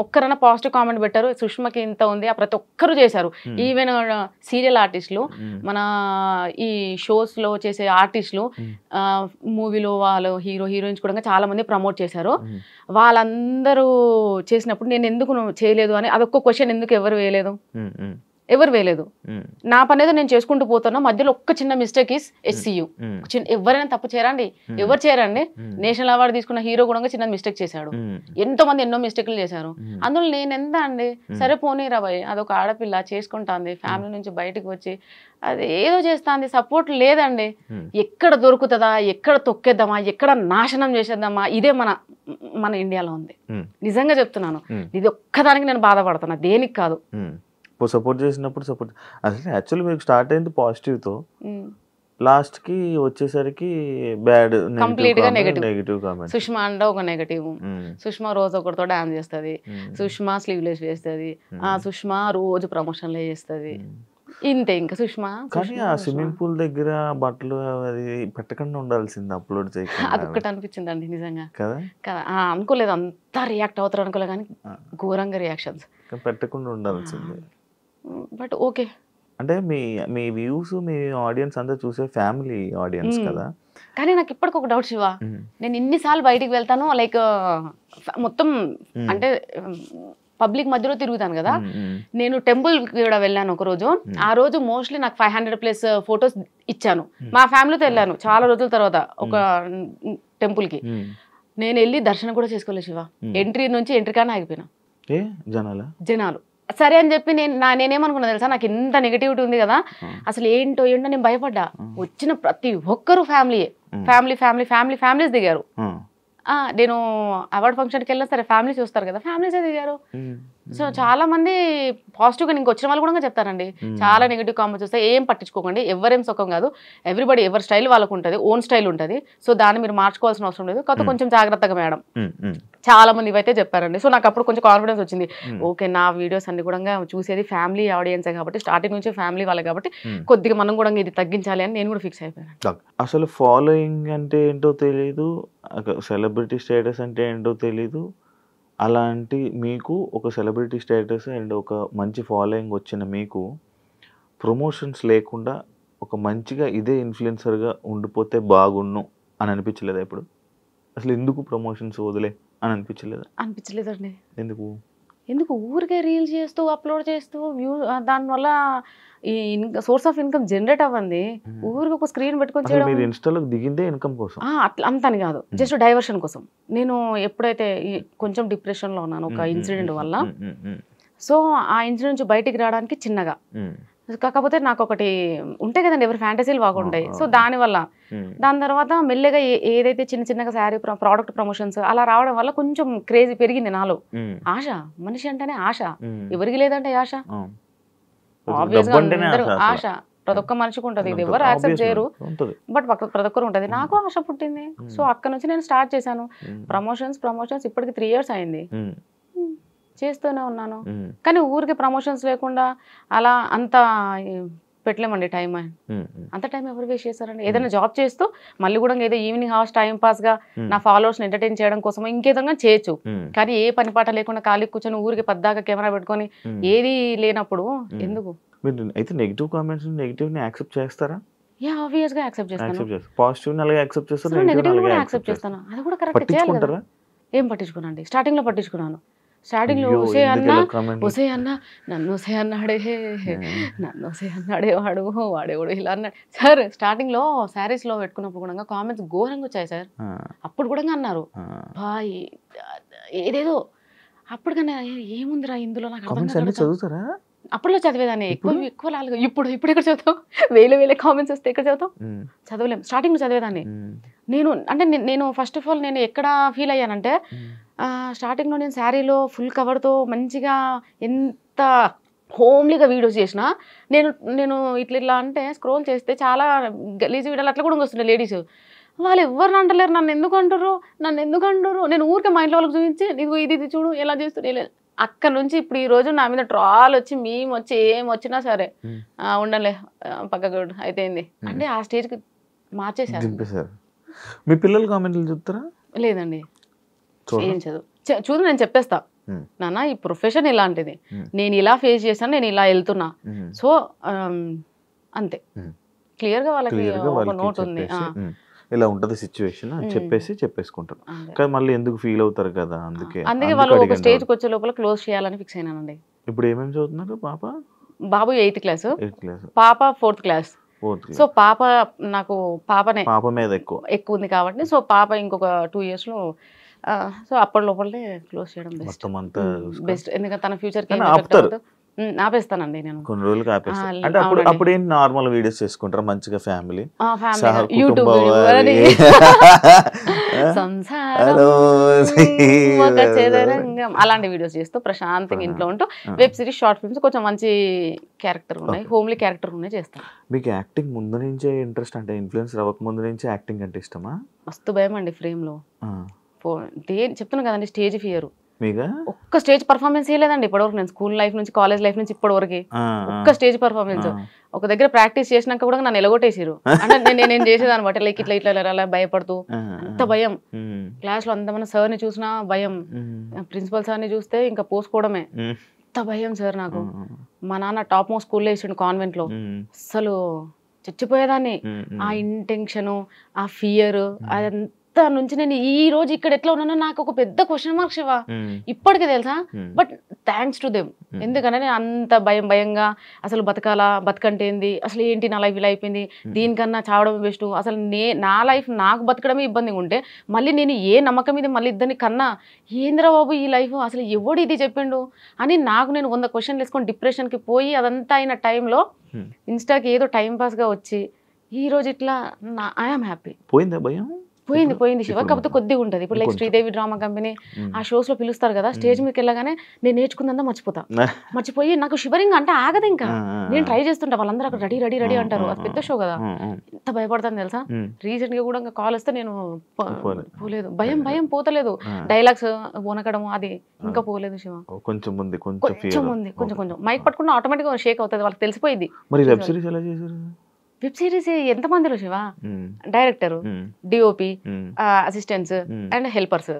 ఒక్కరైనా పాజిటివ్ కామెంట్ పెట్టారు సుష్మకి ఇంత ఉంది ప్రతి ఒక్కరు చేశారు ఈవెన్ సీరియల్ ఆర్టిస్టులు మన ఈ షోస్ లో చేసే ఆర్టిస్టులు మూవీలో వాళ్ళు హీరోయిన్స్ కూడా చాలా మంది ప్రమోట్ చేశారు వాళ్ళందరూ చేసినప్పుడు నేను ఎందుకు చేయలేదు అని అదొక్క క్వశ్చన్ ఎందుకు ఎవరు వేయలేదు నా పని ఏదో నేను చేసుకుంటూ పోతున్నా మధ్యలో ఒక్క చిన్న మిస్టేక్ ఇస్ హెచ్సియూ ఎవరైనా తప్పు చేయరండి ఎవరు చేయరండి నేషనల్ అవార్డు తీసుకున్న హీరో కూడా చిన్న మిస్టేక్ చేశాడు ఎంతో మంది ఎన్నో మిస్టేక్లు చేశారు అందులో నేను ఎంత అండి సరే పోనీరా భయ్ అదొక ఆడపిల్ల చేసుకుంటాంది ఫ్యామిలీ నుంచి బయటకు వచ్చి అది ఏదో చేస్తాంది సపోర్ట్ లేదండి ఎక్కడ దొరుకుతుందా ఎక్కడ తొక్కేద్దామా ఎక్కడ నాశనం చేసేద్దామా ఇదే మన ఇండియాలో ఉంది నిజంగా చెప్తున్నాను ఇది ఒక్కదానికి నేను బాధపడుతున్నా దేనికి కాదు సపోర్ట్ చేసినప్పుడు సపోర్ట్ అసలు యాక్చువల్లీ మీకు స్టార్ట్ అయింది పాజిటివ్తో లాస్ట్ కి వచ్చేసరికి బ్యాడ్ నెగటివ్ కామెంట్ సుష్మా అంటే ఒక నెగటివ్ సుష్మా రోజు ఒకరితో డాన్స్ చేస్తుంది సుష్మా స్లీవ్లెస్ వేస్తుంది సుష్మా రోజు ప్రమోషన్లే చేస్తుంది ఇంతే ఇంకా సుష్మా కానీ ఆ స్విమ్మింగ్ పూల్ దగ్గర బట్టలు అది పెట్టకుండా ఉండాల్సింది, అప్లోడ్ చేయకుండా. అదొక్కటి అనిపించిందండి నిజంగా కదా కదా. అనుకోలేదు అంతా రియాక్ట్ అవుతారు అనుకోలేదు, కానీ ఘోరంగా రియాక్షన్స్. పెట్టకుండా ఉండాల్సింది. But okay. అంటే మీ మీ వ్యూస్, మీ ఆడియన్స్ అంతా చూసే ఫ్యామిలీ ఆడియన్స్ కదా. కానీ నాకు ఇప్పటికి ఒక డౌట్ శివ, నేను ఇన్నిసార్లు బయటికి వెళ్తాను, లైక్ మొత్తం అంటే పబ్లిక్ మధ్యలో తిరుగుతాను కదా. నేను టెంపుల్ కూడా వెళ్ళాను ఒక రోజు. ఆ రోజు మోస్ట్లీ నాకు 500+ ఫొటోస్ ఇచ్చాను. మా ఫ్యామిలీతో వెళ్ళాను చాలా రోజుల తర్వాత ఒక టెంపుల్ కి. నేను వెళ్ళి దర్శనం కూడా చేసుకోలేదు శివ. ఎంట్రీ నుంచి ఎంట్రీ కానీ ఆగిపోయినా జనాలు. సరే అని చెప్పి నేనేమనుకున్నా తెలుసా, నాకు ఇంత నెగిటివిటీ ఉంది కదా, అసలు ఏంటో నేను భయపడ్డా. వచ్చిన ప్రతి ఒక్కరు ఫ్యామిలీస్ దిగారు. నేను అవార్డ్ ఫంక్షన్కి వెళ్ళినా సరే ఫ్యామిలీస్ చూస్తారు కదా, ఫ్యామిలీసే దిగారు. సో చాలా మంది పాజిటివ్గా ఇంక వచ్చిన వాళ్ళు కూడా చెప్తారండి, చాలా నెగిటివ్ కామెంట్స్ వస్తాయి, ఏం పట్టించుకోకండి, ఎవరేం సుఖం కాదు, ఎవ్రీబడి ఎవరి స్టైల్ వాళ్ళకు ఉంటుంది, ఓన్ స్టైల్ ఉంటుంది. సో దాన్ని మీరు మార్చుకోవాల్సిన అవసరం లేదు, కాకపోతే కొంచెం జాగ్రత్తగా మేడం. చాలా మంది ఇవైతే చెప్పారండి. సో నాకు అప్పుడు కొంచెం కాన్ఫిడెన్స్ వచ్చింది. ఓకే, నా వీడియోస్ అన్ని కూడా చూసేది ఫ్యామిలీ ఆడియన్సే కాబట్టి, స్టార్టింగ్ నుంచి ఫ్యామిలీ వాళ్ళే కాబట్టి కొద్దిగా మనం కూడా ఇది తగ్గించాలి అని నేను కూడా ఫిక్స్ అయిపోయాను. అసలు ఫాలోయింగ్ అంటే ఏంటో తెలీదు, సెలబ్రిటీ స్టేటస్ అంటే ఏంటో తెలీదు. అలాంటి మీకు ఒక సెలబ్రిటీ స్టేటస్ అండ్ ఒక మంచి ఫాలోయింగ్ వచ్చిన మీకు ప్రమోషన్స్ లేకుండా ఒక మంచిగా ఇదే ఇన్ఫ్లుయెన్సర్గా ఉండిపోతే బాగుండు అని అనిపించలేదా ఇప్పుడు? అసలు ఎందుకు ప్రమోషన్స్ వదిలే అని అనిపించలేదండి. ఎందుకు ఊరికే రీల్స్ చేస్తూ అప్లోడ్ చేస్తూ దానివల్ల ఈ సోర్స్ ఆఫ్ ఇన్కమ్ జనరేట్ అవ్వండి. ఊరికి ఒక స్క్రీన్ పెట్టుకొని చేయడం, ఇన్స్టాలోకి దిగిందే ఇన్కమ్ కోసం, అట్లా అంతని కాదు, జస్ట్ డైవర్షన్ కోసం. నేను ఎప్పుడైతే కొంచెం డిప్రెషన్లో ఉన్నాను ఒక ఇన్సిడెంట్ వల్ల, సో ఆ ఇన్సిడెంట్ నుంచి బయటికి రావడానికి చిన్నగా, కాకపోతే నాకు ఒకటి ఉంటాయి కదండి, ఎవరి ఫ్యాంటసీలు బాగుంటాయి. సో దానివల్ల దాని తర్వాత మెల్లగా ఏదైతే చిన్నగా శారీ ప్రోడక్ట్ ప్రమోషన్స్ అలా రావడం వల్ల కొంచెం క్రేజీ పెరిగింది నాలో. ఆశ, మనిషి అంటేనే ఆశ, ఎవరికి లేదంటే ఆశ, ఆబ్వియస్గా అందరూ ఆశ ప్రతి ఒక్క మనిషికి ఉంటుంది. ఇది ఎవరు యాక్సెప్ట్ చేయరు, బట్ ప్రతి ఒక్కరు ఉంటుంది. నాకు ఆశ పుట్టింది. సో అక్కడ నుంచి నేను స్టార్ట్ చేశాను ప్రమోషన్స్. ఇప్పటికి 3 years అయింది, చేస్తూనే ఉన్నాను. కానీ ఊరికి ప్రమోషన్స్ లేకుండా అలా అంత పెట్టలేమండి టైం. అంత టైం ఎవరు వేస్ట్ చేస్తారండి? ఏదైనా జాబ్ చేస్తూ మళ్ళీ కూడా ఏదో ఈవినింగ్ అవర్స్ టైం పాస్ గా నా ఫాలోవర్స్ ఎంటర్టైన్ చేయడం కోసం ఇంకేదైనా చేయొచ్చు. కానీ ఏ పని పాట లేకుండా ఖాళీ కూర్చొని ఊరికి పద్దాక కెమెరా పెట్టుకొని ఏది లేనప్పుడు ఎందుకు? అయితే నెగిటివ్ కామెంట్స్ నెగిటివ్ ని యాక్సెప్ట్ చేస్తారా? ఆబ్వియస్ గా యాక్సెప్ట్ చేస్తాను. పాజిటివ్ అలాగే యాక్సెప్ట్ చేస్తాను, నెగిటివ్ కూడా యాక్సెప్ట్ చేస్తాను. అది కూడా కరెక్ట్ చేయాలి కదా. ఏం పట్టించుకున్నానండి, స్టార్టింగ్ లో పట్టించుకున్నాను. స్టార్టింగ్ లో ఒసే అన్న నన్ను ఒసే అన్నాడే వాడేవాడు ఇలా అన్నాడు సార్. స్టార్టింగ్ లో శారీస్ లో పెట్టుకున్నప్పుడు కూడా కామెంట్స్ ఘోరంగా వచ్చాయి సార్. అప్పుడు కూడా అన్నారు బాయ్ ఏదేదో. అప్పుడు కన్నా ఏముందిరా ఇందులో నాకు చదువుతారా? అప్పట్లో చదివేదాన్ని ఎక్కువ లాగా. ఇప్పుడు ఎక్కడ చదువుతావు? వేల కామెంట్స్ వస్తే ఎక్కడ చదువుతావు? చదవలేం. స్టార్టింగ్ లో చదివేదాన్ని నేను ఫస్ట్ ఆఫ్ ఆల్ నేను ఎక్కడ ఫీల్ అయ్యానంటే, స్టార్టింగ్ లో నేను శారీలో ఫుల్ కవర్తో మంచిగా ఎంత హోమ్లీగా వీడియోస్ చేసిన, నేను ఇట్లా అంటే స్క్రోల్ చేస్తే చాలా గలీజ్ వీడియోలు అట్లా కూడా వస్తున్నాయి లేడీస్. వాళ్ళు ఎవరిని అంటలేరు, నన్ను ఎందుకు అంటారు. నేను ఊరికే మా ఇంట్లో వాళ్ళకి చూపించి ఇది చూడు ఎలా చేస్తున్నా. అక్కడ నుంచి ఇప్పుడు ఈ రోజు నా మీద ట్రాల్ వచ్చి మేము వచ్చి ఏం వచ్చినా సరే ఉండలే పక్కకు అయితేంది అంటే ఆ స్టేజ్కి మార్చేసారు. మీ పిల్లలు కామెంట్లు చూస్తారా? లేదండి, ఏం చూడు నేను చెప్పేస్తా, నాన్న ఈ ప్రొఫెషన్ ఇలాంటిది, నేను ఇలా ఫేస్ చేశాను, నేను ఇలా వెళ్తున్నా. సో అంతే క్లియర్ గా వాళ్ళకి ఒక నోట్ ఉంది, ఇలా ఉంటది సిచ్యువేషన్ చెప్పేసుకుంటారు. కానీ మళ్ళీ ఎందుకు ఫీల్ అవుతారు కదా, అందుకే వాళ్ళు ఒక స్టేజ్కి వచ్చే లోపల క్లోజ్ చేయాలని ఫిక్స్ అయినానండి. ఇప్పుడు ఏమేమి చదువుతున్నారు? బాబు 8th క్లాస్, పాప 4th క్లాస్. సో నాకు పాప మీద ఎక్కువ ఉంది కాబట్టి, సో పాప ఇంకొక 2 years లో, సో అప్పటి లోపలే క్లోజ్ చేయడం బెస్ట్. ఎందుకంటే తన ఫ్యూచర్ కి ఆపేస్తానండి నేను కొన్ని రోజులకి. అంటే అప్పుడు ఏంటి, నార్మల్ వీడియోస్ చేసుకుంటారా మంచిగా ఫ్యామిలీ యూట్యూబ్ అలాంటి వీడియోస్ చేస్తూ ప్రశాంతంగా ఇంట్లో ఉంటూ వెబ్ సిరీస్, షార్ట్ ఫిల్మ్స్ కొంచెం మంచి క్యారెక్టర్ ఉన్నాయి, హోమ్లీ క్యారెక్టర్ ఉన్నాయి చేస్తాను. మీకు యాక్టింగ్ ముందు నుంచే ఇంట్రెస్ట్, అంటే ఇన్ఫ్లుయెన్స్ అవ్వక ముందు నుంచే యాక్టింగ్ అంటే ఇష్టమా? మస్తు భయం అండి ఫ్రేమ్ లో. చెప్తున్నా కదండి, స్టేజ్ ఫియర్. మీగా ఒక్క స్టేజ్ పర్ఫార్మెన్స్ చేయలేదండి ఇప్పటివరకు. నేను స్కూల్ లైఫ్ నుంచి కాలేజ్ లైఫ్ నుంచి ఇప్పటివరకు ఒక్క స్టేజ్ పర్ఫార్మెన్స్. ఒక దగ్గర ప్రాక్టీస్ చేసినాక కూడా నన్ను ఎలగొట్టేసారు. అంటే నేను చేసేదాన్ని బట్టి లైక్ ఇట్లా ఇట్లా అలా భయపడుతూ, అంత భయం. క్లాస్ లో అంతమంది సార్ని చూసినా భయం, ప్రిన్సిపల్ సార్ని చూస్తే ఇంకా పోసుకోవడమే, అంత భయం సార్ నాకు. మా నాన్న టాప్ మోస్ట్ స్కూల్లో వేసిండు కాన్వెంట్ లో. అసలు చచ్చిపోయేదాన్ని. ఆ ఇంటెన్షను, ఆ ఫియర్, అదంతా నుంచి నేను ఈ రోజు ఇక్కడ ఎట్లా ఉన్నానో నాకు ఒక పెద్ద క్వశ్చన్ మార్క్ శివ ఇప్పటికే తెలుసా. But thanks to them. ఎందుకంటే నేను అంత భయంగా అసలు బతకాలా, బతకంటే ఏంది, అసలు ఏంటి నా లైఫ్ ఇలా అయిపోయింది, దీనికన్నా చావడం బెస్ట్, అసలు నా లైఫ్ నాకు బతకడమే ఇబ్బందిగా ఉంటే మళ్ళీ నేను ఏ నమ్మకం మీద మళ్ళీ ఇద్దరిని కన్నా ఏంద్రా బాబు ఈ లైఫ్, అసలు ఎవడు ఇది చెప్పిండు అని నాకు నేను 100 క్వశ్చన్లు వేసుకొని డిప్రెషన్కి పోయి అదంతా అయిన టైంలో ఇన్స్టాకి ఏదో టైంపాస్గా వచ్చి ఈ రోజు ఇట్లా ఐఎమ్ హ్యాపీ. పోయిందా భయం? పోయింది శివ, కాకపోతే కొద్దిగా ఉంటుంది. ఇప్పుడు లైక్ శ్రీదేవి డ్రామా కంపెనీ ఆ షోస్ లో పిలుస్తారు కదా, స్టేజ్ మీదకి వెళ్ళగానే నేను నేర్చుకుందా మర్చిపోయి నాకు షివరింగ్ అంటే ఆగదు. ఇంకా నేను ట్రై చేస్తుంటా, వాళ్ళందరూ అక్కడ రెడీ రెడీ రెడీ అంటారు. అది పెద్ద షో కదా, ఎంత భయపడతాను తెలుసా. రీసెంట్ గా కూడా కాల్ వస్తే నేను పోలేదు, భయం పోతలేదు. డైలాగ్స్ వనకడం అది ఇంకా పోలేదు శివ. కొంచెం మైక్ పట్టుకున్న ఆటోమేటిక్ గా షేక్ అవుతుంది, వాళ్ళకి తెలిసిపోయింది. వెబ్ సిరీస్ ఎంత మందిలో Shiva, director, DOP, assistants and helpers.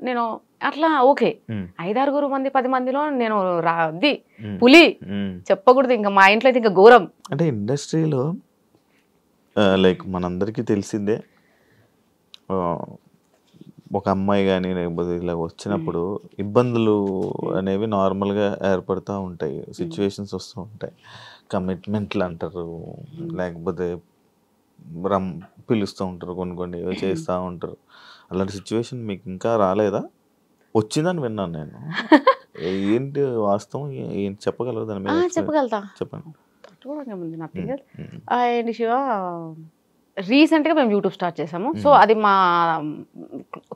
నేను అట్లా ఓకే 5-6 మంది 10 మందిలో నేను పులి చెప్పకూడదు. ఇంకా మా ఇంట్లో అయితే ఇంకా ఘోరం. అంటే ఇండస్ట్రీలో లైక్ మనందరికీ తెలిసిందే, ఒక అమ్మాయి కానీ లేకపోతే ఇలా వచ్చినప్పుడు ఇబ్బందులు అనేవి నార్మల్గా ఏర్పడుతూ ఉంటాయి, సిచ్యువేషన్స్ వస్తూ ఉంటాయి. కమిట్మెంట్లు అంటారు, లేకపోతే పిలుస్తూ ఉంటారు, కొన్ని చేస్తూ ఉంటారు. అలాంటి సిచ్యువేషన్ మీకు ఇంకా రాలేదా? వచ్చిందని విన్నాను నేను. ఏంటి వాస్తవం, ఏంటి చెప్పగలరు దాని మీద? చెప్పగలుగుతా, చెప్పండి. అండ్ శివ రీసెంట్గా మేము యూట్యూబ్ స్టార్ట్ చేసాము. సో అది మా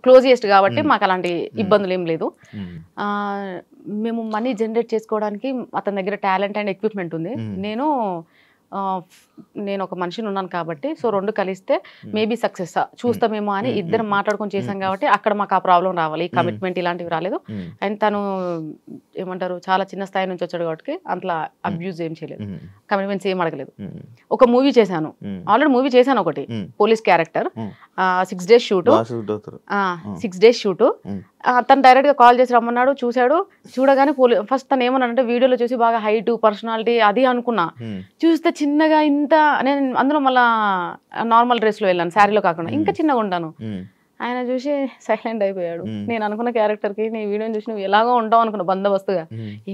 క్లోజియెస్ట్ కాబట్టి మాకు అలాంటి ఇబ్బందులు ఏం లేదు. మేము మనీ జనరేట్ చేసుకోవడానికి అతని దగ్గర టాలెంట్ అండ్ ఎక్విప్మెంట్ ఉంది. నేను ఒక మనిషిని ఉన్నాను కాబట్టి సో 2 కలిస్తే మేబీ సక్సెస్ చూస్తామేమో అని ఇద్దరు మాట్లాడుకొని చేశాం కాబట్టి అక్కడ మాకు ఆ ప్రాబ్లం రావాలి. ఈ కమిట్మెంట్ ఇలాంటివి రాలేదు. అండ్ తను ఏమంటారు చాలా చిన్న స్థాయి నుంచి వచ్చాడు కాబట్టి అట్లా అబ్యూజ్ ఏం చేయలేదు, కమిట్మెంట్స్ ఏం అడగలేదు. ఒక మూవీ చేశాను, ఆల్రెడీ మూవీ చేశాను ఒకటి, police character. 6 days shoot, 6 days shoot. తను డైరెక్ట్ గా కాల్ చేసి రమ్మన్నాడు, చూశాడు. చూడగానే ఫస్ట్ తను ఏమన్నాడంటే వీడియోలో చూసి బాగా హైట్ పర్సనాలిటీ అది అనుకున్నా, చూస్తే చిన్నగా ఇంత. నేను అందులో మళ్ళా నార్మల్ డ్రెస్ లో వెళ్ళాను, శారీలో కాకుండా ఇంకా చిన్నగా ఉంటాను. ఆయన చూసి సైలెంట్ అయిపోయాడు. నేను అనుకున్న క్యారెక్టర్ కి నీ వీడియోని చూసి నువ్వు ఎలాగో ఉంటావు అనుకున్నా బందోబస్తుగా.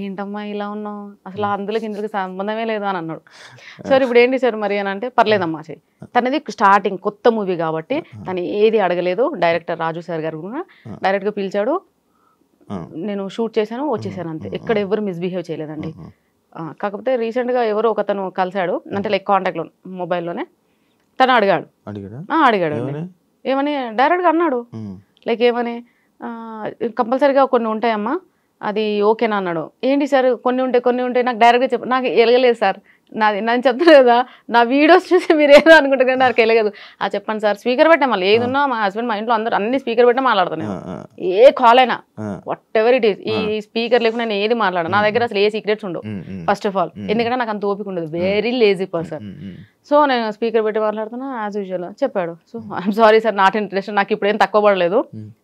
ఏంటమ్మా ఇలా ఉన్నావు, అసలు అందులోకి ఇందులోకి సంబంధమే లేదు అని అన్నాడు. సార్ ఇప్పుడు ఏంటి సార్ మరి అని అంటే పర్లేదమ్మా చెయ్యి. తనది స్టార్టింగ్ కొత్త మూవీ కాబట్టి తను ఏది అడగలేదు. డైరెక్టర్ రాజు సార్ గారు కూడా డైరెక్ట్ గా పిలిచాడు, నేను షూట్ చేశాను, వచ్చేసాను అంతే. ఎక్కడ ఎవరు మిస్బిహేవ్ చేయలేదండి. కాకపోతే రీసెంట్ గా ఎవరో ఒకతను కలిశాడు, అంటే లైక్ కాంటాక్ట్ లో మొబైల్లోనే. తను అడిగాడు ఏమని, డైరెక్ట్ గా అన్నాడు లైక్ ఏమని, కంపల్సరీగా కొన్ని ఉంటాయమ్మా అది ఓకేనా అన్నాడు. ఏంటి సార్ కొన్ని ఉంటాయి నాకు డైరెక్ట్గా చెప్పు. నాకు ఎలగలేదు సార్, నేను చెప్తాను కదా నా వీడియోస్ చూసి మీరు ఏదో అనుకుంటారు కానీ నాకు వెళ్ళగదు. చెప్పండి సార్, స్పీకర్ పెట్టా. మళ్ళీ ఏది ఉన్నా మా హస్బెండ్ మా ఇంట్లో అందరూ అన్ని స్పీకర్ పెట్టే మాట్లాడుతున్నాను. ఏ కాల్ అయినా వాట్ ఎవర్ ఇట్ ఈస్, ఈ స్పీకర్ లేకుండా నేను ఏది మాట్లాడను. నా దగ్గర అసలు ఏ సీక్రెట్స్ ఉండవు ఫస్ట్ ఆఫ్ ఆల్, ఎందుకంటే నాకు అంత ఓపిక ఉండదు, వెరీ లేజీ పర్సన్. సో నేను స్పీకర్ పెట్టి మాట్లాడుతున్నా యాజ్ యూజువల్. చెప్పాడు, so I'm sorry sir, not interest, నాకు ఇప్పుడు ఏం తక్కువ పడలేదు,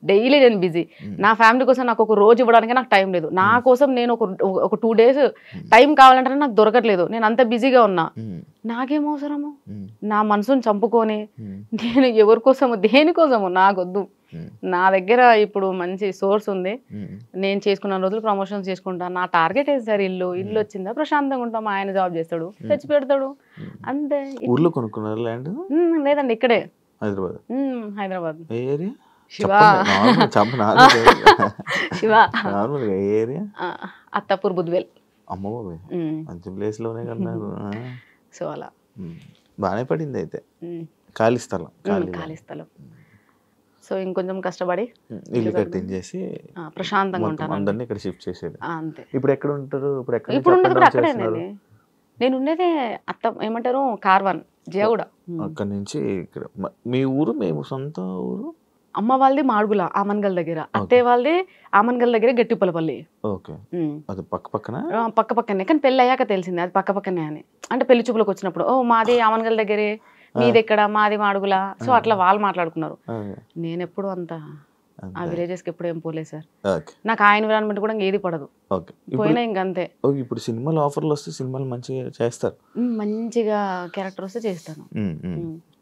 డైలీ నేను బిజీ. నా ఫ్యామిలీ కోసం నాకు ఒక రోజు ఇవ్వడానికి నాకు టైం లేదు. నా కోసం నేను ఒక 2 days టైం కావాలంటే నాకు దొరకట్లేదు, నేను అంత బిజీగా ఉన్నా. నాకేం అవసరము, నా మనసుని చంపుకొని నేను ఎవరి కోసము దేనికోసము నాకొద్దు. నా దగ్గర ఇప్పుడు మంచి సోర్స్ ఉంది, నేను చేసుకున్న రోజులు ప్రమోషన్స్ చేసుకుంటాను. నా టార్గెట్ ఏంటి సార్, ఇల్లు వచ్చిందా ప్రశాంతంగా ఉంటాం, ఆయన జాబ్ చేస్తాడు, తెచ్చి పెడతాడు అంతే. ఊర్లో కొనుక్కున్నారు ల్యాండ్? లేదండి, ఇక్కడే హైదరాబాద్. అత్తాపూర్ బుద్వేల్. అమ్మో మంచి ప్లేస్ లోనే కన్నారు. సో అలా బాగానే పడింది అయితే. ఖాళీ స్థలం. సో ఇంకొంచెం కష్టపడి ఇల్లు కట్టించేసి ప్రశాంతంగా ఉంటాను. అందరినీ ఇక్కడ షిఫ్ట్ చేసేది. అంతే. ఇప్పుడు ఎక్కడ ఉంటారు? ఇప్పుడు ఉండేది అక్కడేనండి. నేను ఉండేది ఏమంటారు కార్వాన్, జయగూడ. అక్కడ నుంచి ఇక్కడ. మీ ఊరు? మేము సొంత ఊరు అమ్మ వాళ్ళది మాడుగుల ఆమన్గల్ దగ్గర, అత్తయ్య వాళ్ళది ఆమన్గల్ దగ్గర గట్టిపల్లపల్లి. ఓకే, అది పక్క పక్కన పక్క పక్కనే, కానీ పెళ్ళి అయ్యాక తెలిసింది అది పక్క పక్కనే అని. అంటే పెళ్లి చూపులకు వచ్చినప్పుడు ఓ మాది ఆమన్గల్ దగ్గరే, మీది ఎక్కడ, మాది మాడుగుల. సో అట్లా వాళ్ళు మాట్లాడుకున్నారు. నేను ఎప్పుడు అంత ఆ విలేజెస్కి ఎప్పుడు ఏం పోలేదు సార్. నాకు ఆ ఎన్విరాన్మెంట్ కూడా ఏది పడదు, పోయినా ఇంకంతే. ఇప్పుడు సినిమాలు ఆఫర్లు వస్తే సినిమాలు మంచిగా చేస్తారు, మంచిగా క్యారెక్టర్ వస్తే చేస్తాను.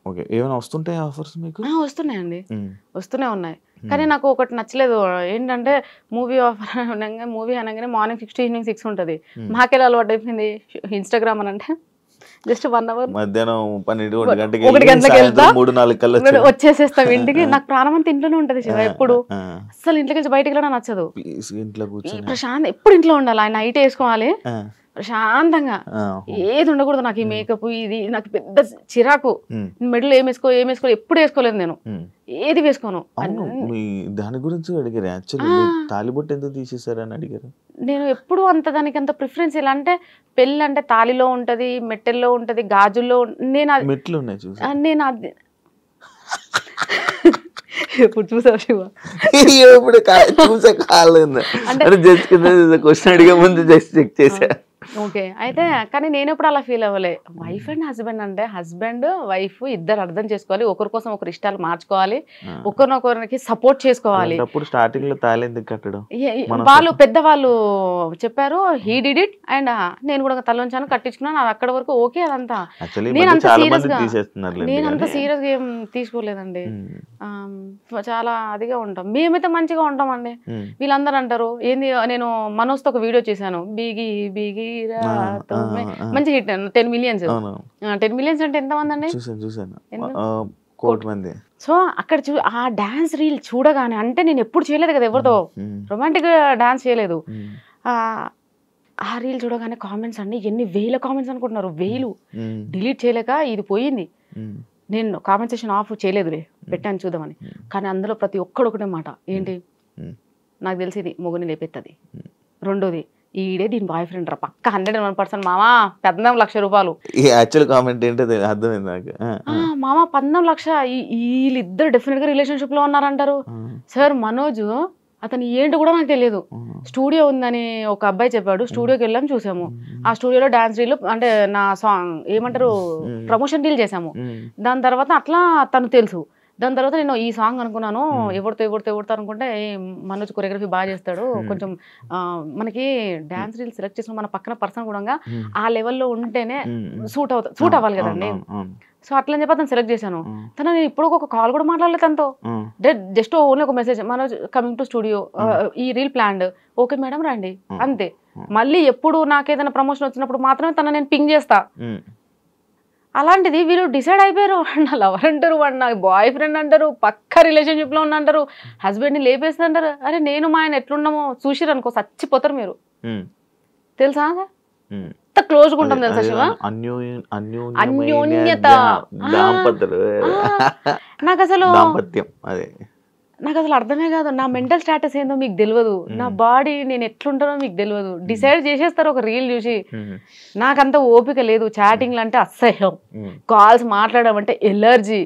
ఓకే, ఏమైనా వస్తుంటాయి ఆఫర్స్ మీకు? వస్తున్నాయండి, వస్తూనే ఉన్నాయి. కానీ నాకు ఒకటి నచ్చలేదు ఏంటంటే, మూవీ ఆఫర్ అనగానే, మూవీ అనగానే మార్నింగ్ 6 to evening 6 ఉంటుంది. మాకెలా అలవాటు అయిపోయింది ఇన్స్టాగ్రామ్ అని అంటే జస్ట్ 1 hour మధ్యాహ్నం 1 గంటలకు వెళ్తా 3-4 కల్లా వచ్చేసేస్తాం ఇంటికి. నాకు ప్రాణం అంతా ఇంట్లోనే ఉంటది శివ, ఎప్పుడు అసలు ఇంట్లోకి వెళ్ళి బయటకి వెళ్ళడం నచ్చదు. ప్రశాంత్ ఎప్పుడు ఇంట్లో ఉండాలి, ఆయన నైట్ వేసుకోవాలి ప్రశాంతంగా, ఏది ఉండకూడదు. నాకు ఈ మేకప్ ఇది నాకు పెద్ద చిరాకు. మెడలు ఏం వేసుకో ఎప్పుడు వేసుకోలేదు నేను, ఏది వేసుకోను. దాని గురించి అడిగారు యాక్చువల్లీ, తాలిబొట్టు ఎందుకు తీసేసారని అడిగారు. నేను ఎప్పుడు అంత దానికి అంత ప్రిఫరెన్స్ ఇలా అంటే, పెళ్ళి అంటే తాలిలో ఉంటది, మెట్టెల్లో ఉంటది, గాజుల్లో. నేను మెట్లు ఉన్నాయి చూసా, నేను అది ఎప్పుడు చూసా శివ, ఎప్పుడు చూసా కాలేదు అంటే జస్ట్ క్వశ్చన్ అడిగే ముందు జస్ట్ చెక్ చేసా. ఓకే, అయితే కానీ నేను ఎప్పుడు అలా ఫీల్ అవ్వలే. వైఫ్ అండ్ హస్బెండ్ అంటే హస్బెండ్ వైఫ్ ఇద్దరు అర్థం చేసుకోవాలి, ఒకరి కోసం ఒకరు ఇష్టాలు మార్చుకోవాలి, ఒకరినొకరికి సపోర్ట్ చేసుకోవాలి. స్టార్టింగ్ లో తాళి ఎందుకు కట్టడం, వాళ్ళు పెద్దవాళ్ళు చెప్పారు, హీ డిడ్ ఇట్ అండ్ నేను కూడా తలొంచాను కట్టించుకున్నాను, అది అక్కడ వరకు ఓకే. అదంతా నేను అంత సీరియస్ గా ఏం తీసుకోలేదండి. చాలా అదిగా ఉంటాం, మేమైతే మంచిగా ఉంటామండి. వీళ్ళందరూ అంటారు ఏంది, నేను మనోజ్తో ఒక వీడియో చేశాను, బీగి మంచి హిట్, 10 millions. 10 millions అంటే ఎంత మంది అండి? సో అక్కడ ఆ డాన్స్ రీల్ చూడగానే, అంటే నేను ఎప్పుడు చేయలేదు కదా ఎవరితో రొమాంటిక్ డాన్స్ చేయలేదు, ఆ రీల్ చూడగానే కామెంట్స్ అన్ని ఎన్ని వేల కామెంట్స్ అనుకుంటున్నారు, వేలు. డిలీట్ చేయలేక ఇది పోయింది. నేను కామెంట్ సెక్షన్ ఆఫ్ చేయలేదులే, పెట్టాను చూద్దామని. కానీ అందులో ప్రతి ఒక్కడొకటే మాట ఏంటి, నాకు తెలిసి ఇది మొగుని లేపెత్తది, రెండోది ఈడే దీని బాయ్ ఫ్రెండ్ రా పక్క 101%, మామా 14 లక్షల రూపాయలు. మామా 14 లక్ష, వీళ్ళిద్దరు డెఫినెట్ గా రిలేషన్షిప్ లో ఉన్నారంటారు సార్. మనోజ్ అతను ఏంటో కూడా నాకు తెలియదు. స్టూడియో ఉందని ఒక అబ్బాయి చెప్పాడు, స్టూడియోకి వెళ్ళాము చూసాము. ఆ స్టూడియోలో డాన్స్ రీల్ అంటే నా సాంగ్ ఏమంటారు ప్రమోషన్ రీల్ చేసాము. దాని తర్వాత అట్లా తను తెలుసు. దాని తర్వాత నేను ఈ సాంగ్ అనుకున్నాను, ఎవరితో అనుకుంటే మనోజ్ కొరియోగ్రఫీ బాగా చేస్తాడు, కొంచెం మనకి డాన్స్ రీల్ సెలెక్ట్ చేసుకుని మన పక్కన పర్సన్ కూడా ఆ లెవెల్లో ఉంటేనే సూట్ అవ్వాలి కదండి. సో అట్లా అని చెప్పి అతను సెలెక్ట్ చేశాను. తను నేను ఇప్పుడు ఒక కాల్ కూడా మాట్లాడలేదు తనతో, జస్ట్ ఓన్లీ ఒక message, Manoj coming to studio, ఈ రీల్ ప్లాన్డ్, ఓకే మేడం రండి అంతే. మళ్ళీ ఎప్పుడు నాకేదైనా ప్రమోషన్ వచ్చినప్పుడు మాత్రమే తన నేను పింగ్ చేస్తా. అలాంటిది వీళ్ళు డిసైడ్ అయిపోయారు, నా లవర్ అంటారు, వాడు నా బాయ్ ఫ్రెండ్ అంటారు, పక్క రిలేషన్షిప్ లో ఉన్నంటారు, హస్బెండ్ ని లేపేస్తుంది అంటారు. అరే నేను మా ఆయన ఎట్లున్నామో చూసిరు అనుకో చచ్చిపోతారు మీరు, తెలుసా? ఎంత క్లోజ్ గా ఉంటాం తెలుసా శివ, అన్యోన్యత. నాకు అసలు అర్థమే కాదు, నా మెంటల్ స్టాటస్ ఏందో మీకు తెలియదు, నా బాడీ నేను ఎట్లుంటానో మీకు తెలియదు. డిసైడ్ చేసేస్తారు ఒక రీల్ చూసి. నాకంత ఓపిక లేదు, చాటింగ్లు అంటే అసహ్యం, కాల్స్ మాట్లాడడం అంటే ఎలర్జీ.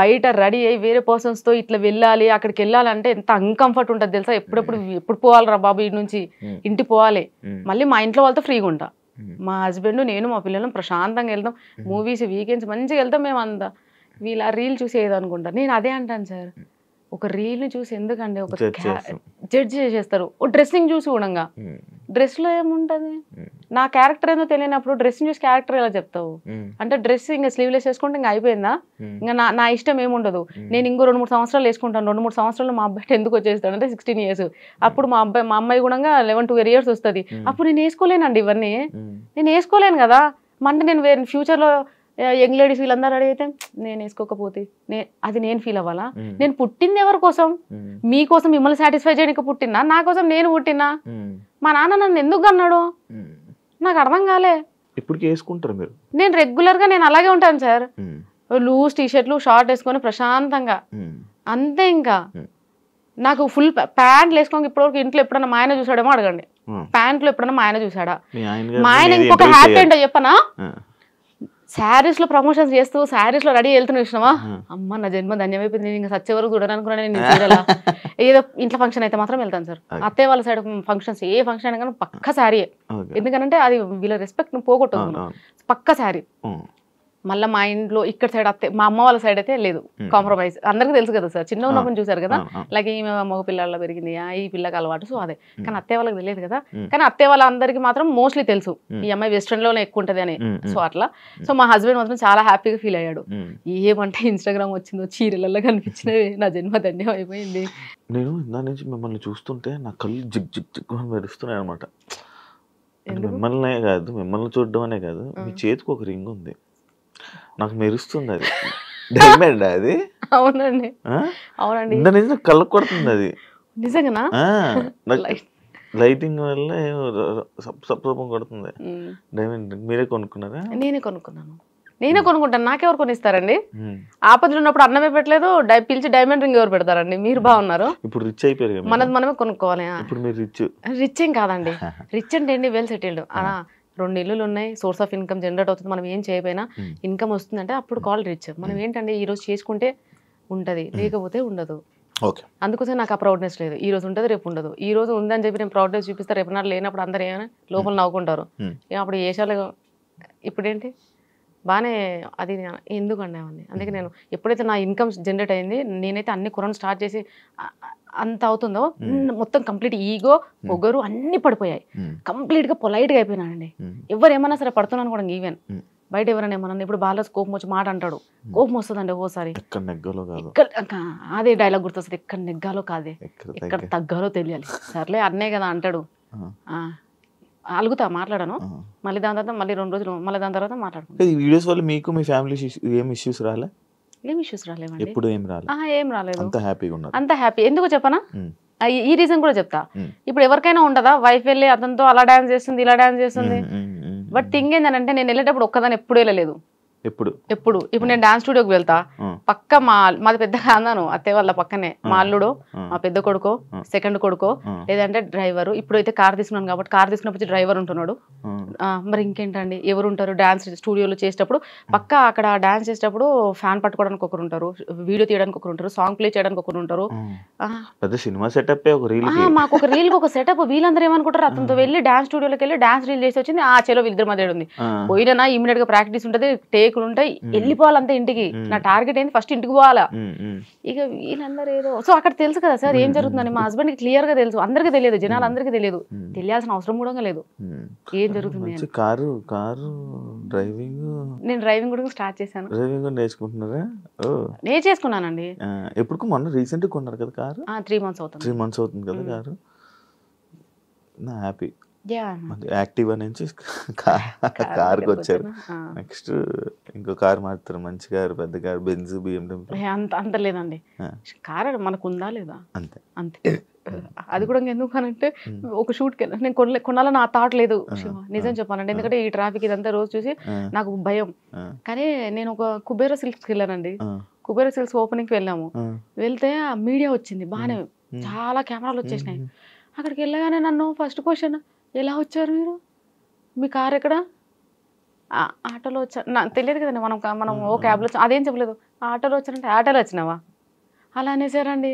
బయట రెడీ అయ్యి వేరే పర్సన్స్ తో ఇట్లా వెళ్ళాలి, అక్కడికి వెళ్ళాలంటే ఎంత అన్కంఫర్ట్ ఉంటుంది తెలుసా. ఎప్పుడు పోవాలరా బాబు ఇంటి నుంచి, ఇంటికి పోవాలి, మళ్ళీ మా ఇంట్లో వాళ్ళతో ఫ్రీగా ఉంటా. మా హస్బెండ్ నేను మా పిల్లలు ప్రశాంతంగా వెళ్తాం, మూవీస్ వీకెండ్స్ మంచిగా వెళ్తాం మేము అంతా. వీళ్ళు ఆ రీల్ చూసి ఏదనుకుంటారు. నేను అదే అంటాను సార్, ఒక రీల్ని చూసి ఎందుకండి ఒక జడ్జ్ చేసేస్తారు. ఓ డ్రెస్సింగ్ చూసి కూడా, డ్రెస్లో ఏముంటుంది, నా క్యారెక్టర్ ఏందో తెలియనప్పుడు డ్రెస్సింగ్ చూసి క్యారెక్టర్ ఎలా చెప్తావు? అంటే డ్రెస్ ఇంకా స్లీవ్లెస్ వేసుకుంటే ఇంకా అయిపోయిందా? ఇంకా నా ఇష్టం ఏముండదు. నేను ఇంకో 2-3 సంవత్సరాలు వేసుకుంటాను, 2-3 సంవత్సరాలు మా అబ్బాయి ఎందుకు వచ్చేస్తాడు అంటే 16 years. అప్పుడు మా అమ్మాయి కూడా 11-12 years వస్తుంది. అప్పుడు నేను వేసుకోలేనండి ఇవన్నీ, నేను వేసుకోలేను కదా. అంటే నేను వేరే ఫ్యూచర్లో యంగ్ లేడీస్ వీళ్ళందరూ అడిగితే నేను వేసుకోకపోతే అది నేను ఫీల్ అవ్వాలా? నేను పుట్టింది ఎవరి కోసం? మీకోసం, మిమ్మల్ని సాటిస్ఫై చేయడానికి పుట్టినా, నా కోసం నేను పుట్టినా? మా నాన్న నన్ను ఎందుకు అన్నాడు నాకు అర్థం కాలే. ఇప్పుడు వేసుకుంటారు మీరు? నేను రెగ్యులర్ గా నేను అలాగే ఉంటాను సార్, లూజ్ టీషర్ట్లు షార్ట్ వేసుకొని ప్రశాంతంగా అంతే. ఇంకా నాకు ఫుల్ ప్యాంట్లు వేసుకోక ఇప్పటివరకు ఇంట్లో ఎప్పుడన్నా మా ఆయన చూసాడేమో అడగండి, ప్యాంట్లు ఎప్పుడన్నా మా ఆయన చూసాడా? మా ఆయన ఇంకొక హ్యాపీ ఏంటో చెప్పనా, శారీస్ లో ప్రమోషన్స్ చేస్తూ శారీస్ లో రెడీ వెళ్తున్నా చూసినావా, అమ్మ నా జన్మ ధన్యమైపోయింది, నేను ఇంకా సచ్చే వరకు చూడాలనుకున్నాను నేను చీరలా. ఏదో ఇంట్లో ఫంక్షన్ అయితే మాత్రం వెళ్తాను సార్. అత్తయ్య వాళ్ళ సైడ్ ఫంక్షన్స్ ఏ ఫంక్షన్ అయినా కానీ పక్క శారీయే, ఎందుకంటే అది వీళ్ళ రెస్పెక్ట్ పోగొట్టదు, పక్క శారీ. మళ్ళీ మా ఇంట్లో ఇక్కడ సైడ్ అత్తే, మా అమ్మ వాళ్ళ సైడ్ అయితే లేదు కాంప్రమైజ్. అందరికీ తెలుసు కదా సార్, చిన్న ఉన్నప్పుడు చూసారు కదా, లైక్ ఈమె మగ పిల్లల్లో పెరిగింది, ఈ పిల్లకి అలవాటు, సో అదే. కానీ అత్తయ్య వాళ్ళకి తెలియదు కదా, కానీ అత్తయ్య వాళ్ళందరికీ మాత్రం మోస్ట్లీ తెలుసు ఈ అమ్మాయి వెస్ట్రన్ లోనే ఎక్కువ ఉంటది అని. సో అట్లా, సో మా హస్బెండ్ మాత్రం చాలా హ్యాపీగా ఫీల్ అయ్యాడు. ఏమంటే ఇన్స్టాగ్రామ్ వచ్చిందో చీరలలో కనిపించినవి, నా జన్మ ధన్యం అయిపోయింది. నేను ఇందా నుంచి మిమ్మల్ని చూస్తుంటే నా కళ్ళు జిగ్ జిగ్ జిగ్ అని మెరుస్తున్నాయి అనమాట. మిమ్మల్నే కాదు, మిమ్మల్ని చూడడం అనే కాదు, మీ చేతికి ఒక రింగ్ ఉంది, నాకు మెరుస్తుంది, అది డైమండ్ అది. అవునండి, అవునండి, నిజం కళ్ళ కొడుతుంది అది నిజంగా. లైటింగ్ వల్ల సప్సపం కొడుతుంది. డైమండ్ మీరే కొనుక్కున్నారా? నేనే కొనుక్కున్నాను, నేనే కొనుక్కుంటాను, నాకెవరు కొనిస్తారండి? ఆపదలు ఉన్నప్పుడు అన్నమే పెట్టలేదు, పిలిచి డైమండ్ రింగ్ ఎవరు పెడతారండి? మీరు బాగున్నారు, ఇప్పుడు రిచ్ అయిపోయారు, మనది మనమే కొనుక్కోవాలి. ఇప్పుడు మీరు రిచ్. రిచ్ ఏం కాదండి, రిచ్ అంటే ఏంటి, వెల్ సెటిల్డ్. 2 ఇల్లులు ఉన్నాయి, సోర్స్ ఆఫ్ ఇన్కమ్ జనరేట్ అవుతుంది, మనం ఏం చేయకపోయినా ఇన్కమ్ వస్తుందంటే అప్పుడు కాల్ రిచ్. మనం ఏంటంటే ఈ రోజు చేసుకుంటే ఉంటది, లేకపోతే ఉండదు. అందుకోసం నాకు ఆ ప్రౌడ్నెస్ లేదు. ఈ రోజు ఉంటుంది, రేపు ఉండదు. ఈ రోజు ఉందని చెప్పి నేను ప్రౌడ్నెస్ చూపిస్తే రేపు నాడు లేనప్పుడు అందరు ఏమైనా లోపల నవ్వుకుంటారు. అప్పుడు ఏషాలు ఇప్పుడేంటి బాగానే అది ఎందుకండి అవన్నీ. అందుకే నేను ఎప్పుడైతే నా ఇన్కమ్ జనరేట్ అయింది, నేనైతే అన్ని కొనడం స్టార్ట్ చేసి అంత అవుతుందో మొత్తం కంప్లీట్ ఈగో పొగరు అన్ని పడిపోయాయి, కంప్లీట్ గా పొలైట్ గా అయిపోయినానండి. ఎవరు ఏమన్నా సరే పడుతున్నాను కూడా. ఈవెన్ బయట ఎవరైనా ఏమన్నా ఇప్పుడు బాగా కోపం వచ్చి మాట అంటాడు, కోపం వస్తుందండి ఓసారి, అదే డైలాగ్ గుర్తొస్తుంది, ఎక్కడ నెగ్గాలో కాదే ఎక్కడ తగ్గాలో తెలియాలి. సర్లే అన్నే కదా అంటాడు, అలుగుతా మాట్లాడాను, మళ్ళీ దాని తర్వాత మళ్ళీ 2 రోజులు మళ్ళీ దాని తర్వాత మాట్లాడుకుంటాను. ఈ వీడియోస్ వల్ల మీకు మీ ఫ్యామిలీ ఏం ఇష్యూస్ రాలే? ఏం ఇష్యూస్ రాలేవండి, ఎప్పుడు ఏం రాలేదు, అంత హ్యాపీగా ఉన్నారు. అంత హ్యాపీ. ఎందుకు చెప్పనా, ఈ రీజన్ కూడా చెప్తా. ఇప్పుడు ఎవరికైనా ఉండదా, వైఫ్ వెళ్ళి అతనితో అలా డాన్స్ చేస్తుంది, ఇలా డాన్స్ చేస్తుంది. బట్ థింగ్ ఏంటంటే నేను వెళ్ళేటప్పుడు ఒక్కదాన్ని ఎప్పుడు వెళ్ళలేదు. ఇప్పుడు నేను డాన్స్ స్టూడియోకి వెళ్తా, పక్క మాది పెద్ద కాందాను అత్తయ్య వాళ్ళ పక్కనే, మా అల్లుడు, మా పెద్ద కొడుకో, సెకండ్ కొడుకో, లేదంటే డ్రైవరు. ఇప్పుడైతే కార్ తీసుకున్నాను కాబట్టి కార్ తీసుకున్నప్పుడు డ్రైవర్ ఉంటున్నాడు. మరి ఇంకేంటండి ఎవరు ఉంటారు డాన్స్ స్టూడియోలో చేసేటప్పుడు? పక్క అక్కడ డాన్స్ చేసేటప్పుడు ఫ్యాన్ పట్టుకోవడానికి ఒకరు ఉంటారు, వీడియో తీయడానికి ఒకరు ఉంటారు, సాంగ్ ప్లే చేయడానికి ఒకరు ఉంటారు. మాకు ఒక రీల్ ఒక సెటప్. వీళ్ళందరూ ఏమనుకుంటారు, అతనితో వెళ్ళి డాన్స్ స్టూడియోలోకి వెళ్ళి డాన్స్ రీల్ చేసి వచ్చింది, ఆ చెలో వీళ్ళిద్దరి మధ్య ఉంది, పోయినా ఇమీడియట్ గా ప్రాక్టీస్ ఉంటుంది, టేకులు ఉంటాయి, వెళ్ళిపోవాలంటే ఇంటికి. నా టార్గెట్ ఏంటి, ఫస్ట్ ఇంటికి పోవాలా. ఇక వీళ్ళందరూ ఏదో, సో అక్కడ తెలుసు కదా సార్ ఏం జరుగుతుందని. మా హస్బెండ్ కి క్లియర్ గా తెలుసు, అందరికీ తెలియదు, జనాలు అందరికీ తెలియదు, తెలియాల్సిన అవసరం కూడా లేదు ఏం జరుగుతుంది. నేను డ్రైవింగ్ కూడా స్టార్ట్ చేశాను. నేర్చేసుకున్నానండి. ఎప్పుడు మొన్న రీసెంట్ గా కొన్నారు కదా కారు? 3 months అవుతుంది. 3 months అవుతుంది కదా కారు. నా హ్యాపీ. యాక్టివా నుంచి కార్కి వచ్చారు, నెక్స్ట్ ఇంకో కార్ మారుతారు, మంచి కారు, పెద్ద కారు, బెంజ్, BMW. అంత లేదండి, కార్ మనకు ఉందా లేదా అంతే అంతే. అది కూడా ఎందుకు అనంటే ఒక షూట్కి వెళ్ళి నేను కొనాలని నా థాట్ లేదు నిజం చెప్పాలంటే, ఎందుకంటే ఈ ట్రాఫిక్ ఇదంతా రోజు చూసి నాకు భయం. కానీ నేను ఒక కుబేరా సిల్క్స్కి వెళ్ళానండి. కుబేరా సిల్క్స్ ఓపెనింగ్కి వెళ్ళాము, వెళ్తే ఆ మీడియా వచ్చింది బాగానే, చాలా కెమెరాలు వచ్చేసినాయి. అక్కడికి వెళ్ళగానే నన్ను ఫస్ట్ క్వశ్చన్, ఎలా వచ్చారు మీరు, మీ కార్ ఎక్కడ? ఆటోలో వచ్చా, నాకు తెలియదు కదండి, మనం ఓ క్యాబ్లో వచ్చా, అదేం చెప్పలేదు. ఆటోలో వచ్చారంటే ఆటోలో వచ్చినావా అలా అనేసారండి.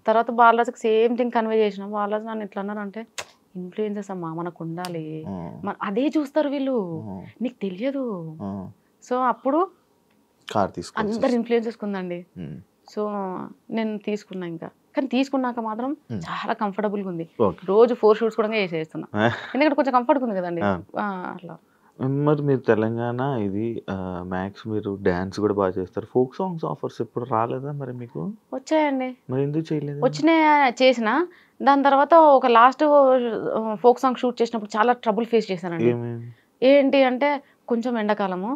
తర్వాత బాలరాజుకి సేమ్ థింగ్ కన్వే చేసిన. బాలరాజు నన్ను ఇట్లా అన్నారంటే, ఇన్ఫ్లుయెన్సెస్ అమ్మా మనకు ఉండాలి, అదే చూస్తారు వీళ్ళు, నీకు తెలియదు. సో అప్పుడు అందరు ఇన్ఫ్లుయెన్సెస్ ఉందండి. సో నేను తీసుకున్నా ఇంకా, కానీ తీసుకున్నాక మాత్రం చాలా కంఫర్టబుల్గా ఉంది. రోజు 4 షూట్స్ కూడా వేసేస్తున్నా, ఎందుకంటే కొంచెం కంఫర్ట్గా ఉంది కదండి అట్లా. మరి మీరు తెలంగాణ ఇది మ్యాక్స్ మీరు డాన్స్ కూడా బాగా చేస్తారు, ఫోక్ సాంగ్స్ ఆఫర్స్ ఎప్పుడు రాలేదా మరి మీకు? వచ్చాయండి. మరి ఎందుకు చేయలేదు? వచ్చినాయి, చేసిన. దాని తర్వాత ఒక లాస్ట్ ఫోక్ సాంగ్ షూట్ చేసినప్పుడు చాలా ట్రబుల్ ఫేస్ చేశానండి. ఏంటి అంటే కొంచెం ఎండాకాలము,